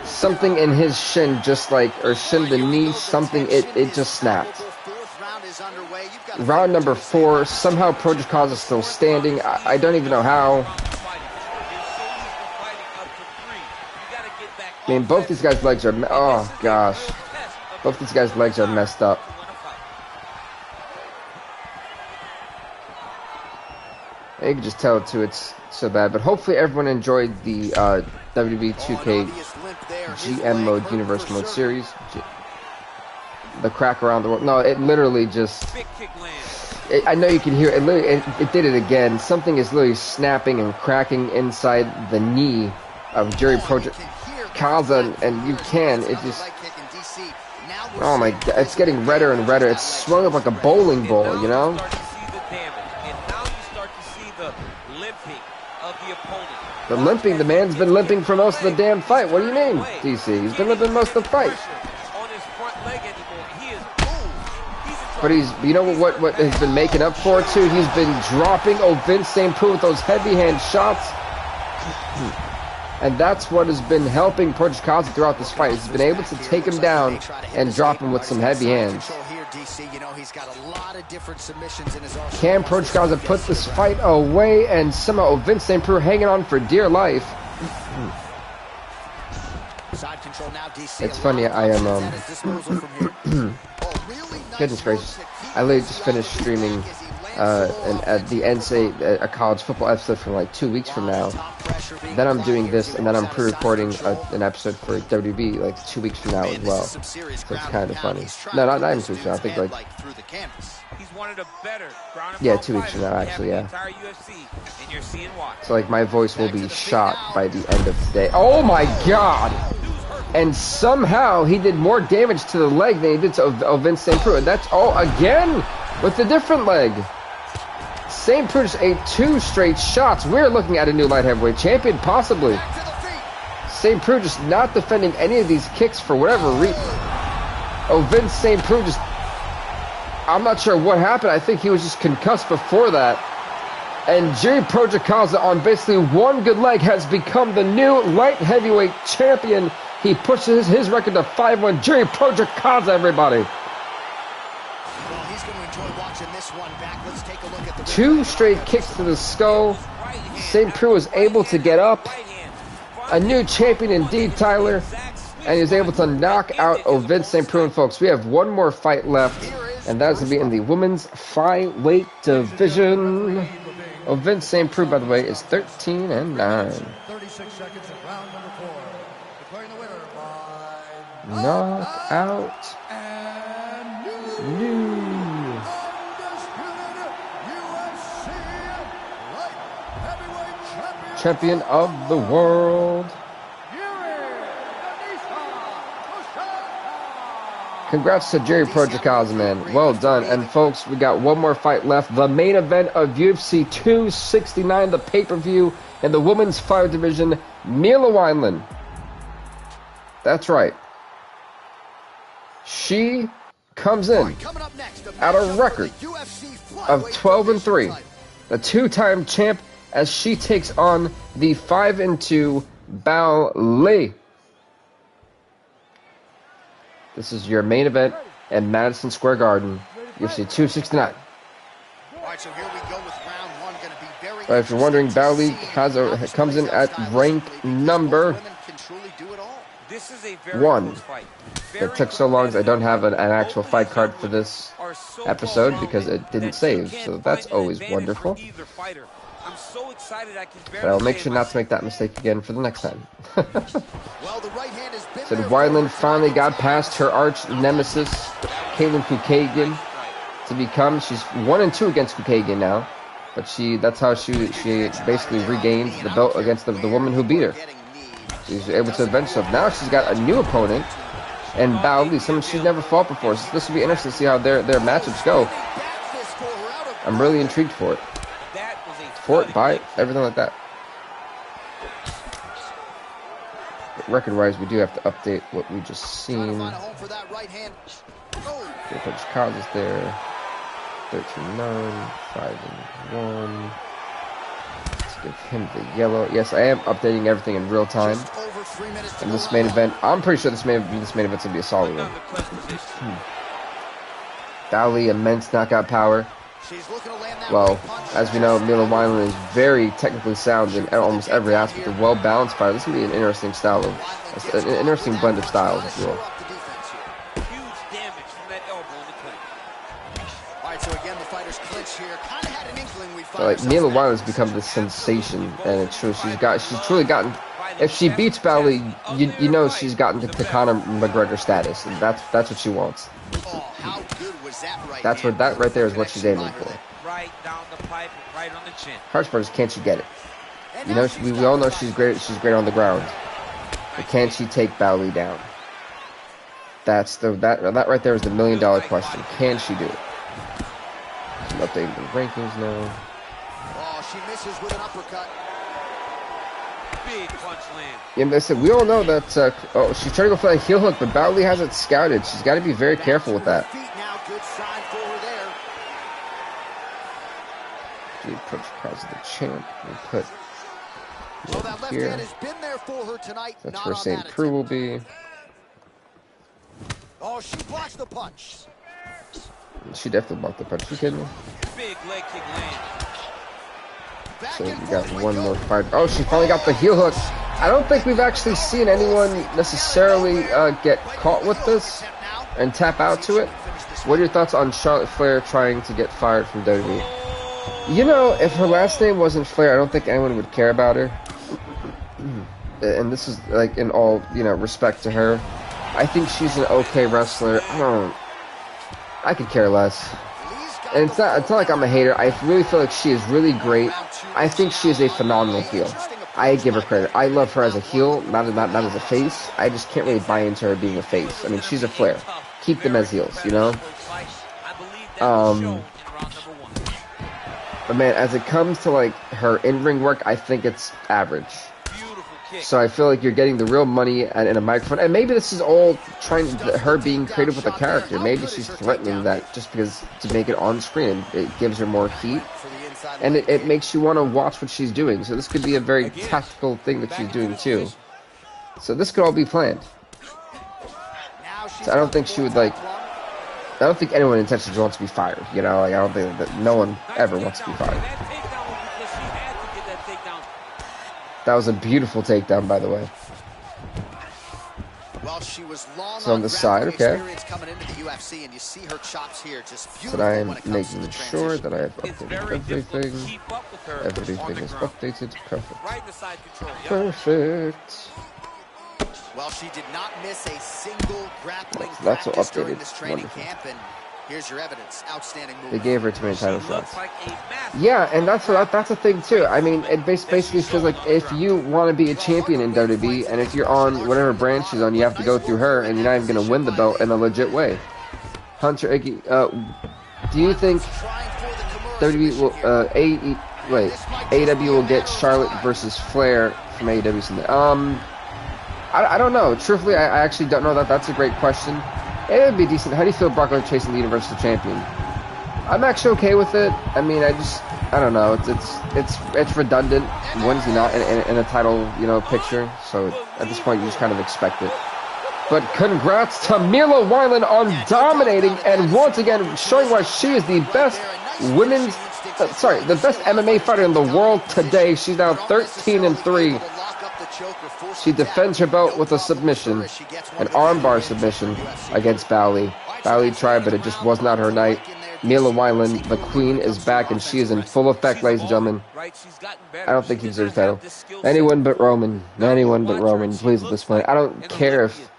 Something in his shin just like, or shin the knee, something, it just snapped. Round number 4, somehow Prochazka is still standing. I don't even know how. I mean, both these guys' legs are, oh gosh. Both these guys' legs are messed up. You can just tell too, it's so bad. But hopefully everyone enjoyed the WWE 2K GM mode, Universe mode series. The crack around the world. No, it literally just... I know you can hear it. It did it again. Something is literally snapping and cracking inside the knee of Jerry Prochazka, and you can. It just... Oh my god, it's getting redder and redder. It's swung up like a bowling ball, you know? The limping, the man's been limping for most of the damn fight. What do you mean, DC? He's been limping most of the fight. But you know what has been making up for it too? He's been dropping Vince St. Preux with those heavy hand shots. And that's what has been helping Prochazka throughout this fight. He's been able to take him down and drop him with some heavy hands. Can Prochazka put this fight away? And somehow Vince St. Preux hanging on for dear life. It's funny, I am, goodness gracious, I literally just finished streaming the NCAA, a college football episode from like 2 weeks from now. Then I'm doing this, and then I'm pre-recording an episode for WB like 2 weeks from now as well. So it's kind of funny. No, not even 2 weeks from now. I think like, yeah, 2 weeks from now actually, yeah. So like my voice will be shot by the end of today. Oh my god! And somehow he did more damage to the leg than he did to Vince St. Preux. And that's all again with a different leg. St. Preux just ate 2 straight shots. We're looking at a new light heavyweight champion, possibly. St. Preux just not defending any of these kicks for whatever reason. Vince St. Preux just... I'm not sure what happened. I think he was just concussed before that. And Jerry Prochazka on basically one good leg has become the new light heavyweight champion. He pushes his record to 5-1. Jerry Prochazka, everybody. Well, he's going to enjoy watching this one back. Let's take a look at the 2 straight kicks to the skull. St. Preux was able to get up. A new champion indeed, Tyler. And he was able to knock out Vince St. Preux. And folks, we have one more fight left. And that's going to be in the women's flyweight division. Vince St. Preux, by the way, is 13-9. 36 seconds of round number 4. Declaring the winner by knockout. And New undisputed UFC light heavyweight champion of the world. Congrats to Jerry Prochazka, man. Well done. And folks, we got one more fight left. The main event of UFC 269, the pay-per-view in the women's flyweight division. Mila Wineland. That's right. She comes in at a record of 12-3. The 2-time champ as she takes on the 5-2 Bao Li. This is your main event at Madison Square Garden, UFC 269. All right, so here we go with round one. Going to be very But if you're wondering, Bally comes in at rank number This is a very 1. close fight. It took so long, I don't have an actual fight card for this episode because it didn't save, so that's always wonderful. I'm so excited I can But I'll make sure not to make that mistake again for the next time. Well, the right hand has been So there Wineland for finally got past her arch nemesis, Katlyn Kukagian, to become, she's 1-2 against Kukagian now, but that's how she basically regained the belt against the woman who beat her. She's able to avenge herself. Now she's got a new opponent, and Bao someone she's never fought before, so this will be interesting to see how their matchups go. I'm really intrigued for it. By it, everything like that. But record-wise, we do have to update what we just seen. Coach Cobb is there. 13-9, 5-1. Let's give him the yellow. Yes, I am updating everything in real time. And this main event, I'm pretty sure this main event's gonna be a solid one. Dowley, immense knockout power. Well, as we know, Mila Wineland is very technically sound in almost every aspect. A well-balanced fighter. This will be an interesting style of, an interesting blend of styles, if you will. Huge damage from that elbow in the clinch. All right, so again, the fighters clinch here. Kind of had an inkling we So, like, Mila Wineland has become this sensation, and it's true. She's truly gotten. If she beats Bally, you know she's gotten to Conor McGregor status, and that's what she wants. Oh, how good was that right That's hand? what that right there is what she's aiming for. Right down the pipe, right on the chin. Hard part is, can she get it? You know, we all know she's great. She's great on the ground, but can she take Bally down? That right there is the $1 million question. Can she do it? I'm updating the rankings now. Oh, she misses with an uppercut. Big punch land. Yeah, they said we all know that. She's trying to go for that heel hook, but Bally has it scouted. She's got to be very careful with that. Feet now, good sign for her there. The approach cause of the champ. We put Well, that left here. hand has been there for her tonight. That's Not where on St. that Prue will attempt. be. Oh, she blocks the punch. She definitely blocked the punch. You kidding me? Big leg kick land. Back So and we got forth one go. more fight. Oh, she finally got the heel hook. I don't think we've actually seen anyone necessarily get caught with this and tap out to it. What are your thoughts on Charlotte Flair trying to get fired from WWE? You know, if her last name wasn't Flair, I don't think anyone would care about her. And this is like in all, respect to her. I think she's an okay wrestler. I could care less. And it's not like I'm a hater. I really feel like she is really great. I think she is a phenomenal heel. I give her credit. I love her as a heel, not as a face. I just can't really buy into her being a face. I mean, she's a Flair. Keep them as heels, But man, as it comes to like her in-ring work, I think it's average. So I feel like you're getting the real money in a microphone, and maybe this is all her being creative with the character. Maybe she's threatening that just because to make it on screen, it gives her more heat, and it makes you want to watch what she's doing. So this could be a very tactical thing that she's doing too. So this could all be planned. So I don't think she would I don't think anyone intentionally wants to be fired. I don't think that no one ever wants to be fired. That was a beautiful takedown, by the way. Well, she was long So on the side, okay. coming into the UFC, and you see her chops here, just So I am making sure that I have updated everything. Everything is updated. Perfect. Perfect. Well, she did not miss a single grappling That's all practice during updated. this training Wonderful. camp, and here's your evidence. Outstanding move. They gave her too many title shots. Yeah, and that's a thing too. I mean, it basically feels like if you want to be a champion in WWE, and if you're on whatever brand she's on, you have to go through her, and you're not even going to win the belt in a legit way. Hunter Iggy, do you think WWE will AEW will get Charlotte versus Flair from AEW someday? I don't know. Truthfully, I actually don't know that. That's a great question. It would be decent. How do you feel Brock Lesnar chasing the Universal Champion? I'm actually okay with it. I mean, I don't know. It's redundant. When's he not in a title, picture? So at this point, you just kind of expect it. But congrats to Mila Wineland on dominating and once again showing why she is the best women's, the best MMA fighter in the world today. She's now 13-3. She defends her belt with a submission, an armbar submission against Bowley. Bowley tried, but it just was not her night. Mila Wineland, the queen, is back, and she is in full effect, ladies and gentlemen. I don't think he deserves the title. Anyone but Roman. Anyone but Roman. Please at this point. I don't care if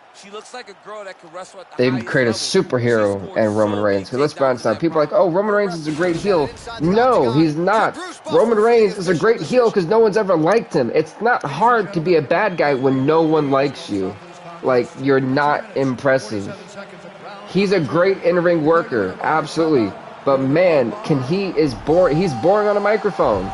they create a superhero and Roman Reigns. Because let's be honest now, people are like, oh, Roman Reigns is a great heel. No, he's not. Roman Reigns is a great heel because no one's ever liked him. It's not hard to be a bad guy when no one likes you. Like, you're not impressive. He's a great in-ring worker, absolutely. But man, he's boring on a microphone.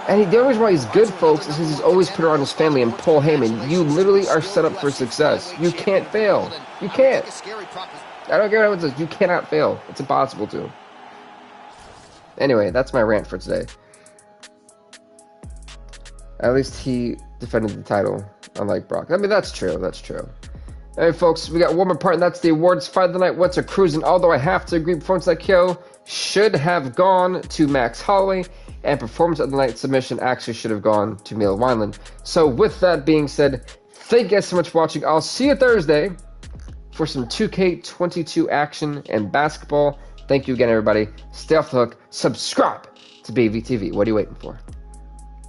And the only reason why he's good, folks, is because he's always put around his family and Paul Heyman. You literally are set up for success. You can't fail. You can't. I don't care what it says. You cannot fail. It's impossible to. Anyway, that's my rant for today. At least he defended the title, unlike Brock. I mean, that's true. That's true. All right, folks, we got one more part, and that's the awards. Fight of the night, what's a cruising? Although I have to agree, performance like KO should have gone to Max Holloway, and performance of the night submission actually should have gone to Mila Wineland. So with that being said, thank you guys so much for watching. I'll see you Thursday for some 2K22 action and basketball. Thank you again, everybody. Stay off the hook. Subscribe to BVTV. What are you waiting for?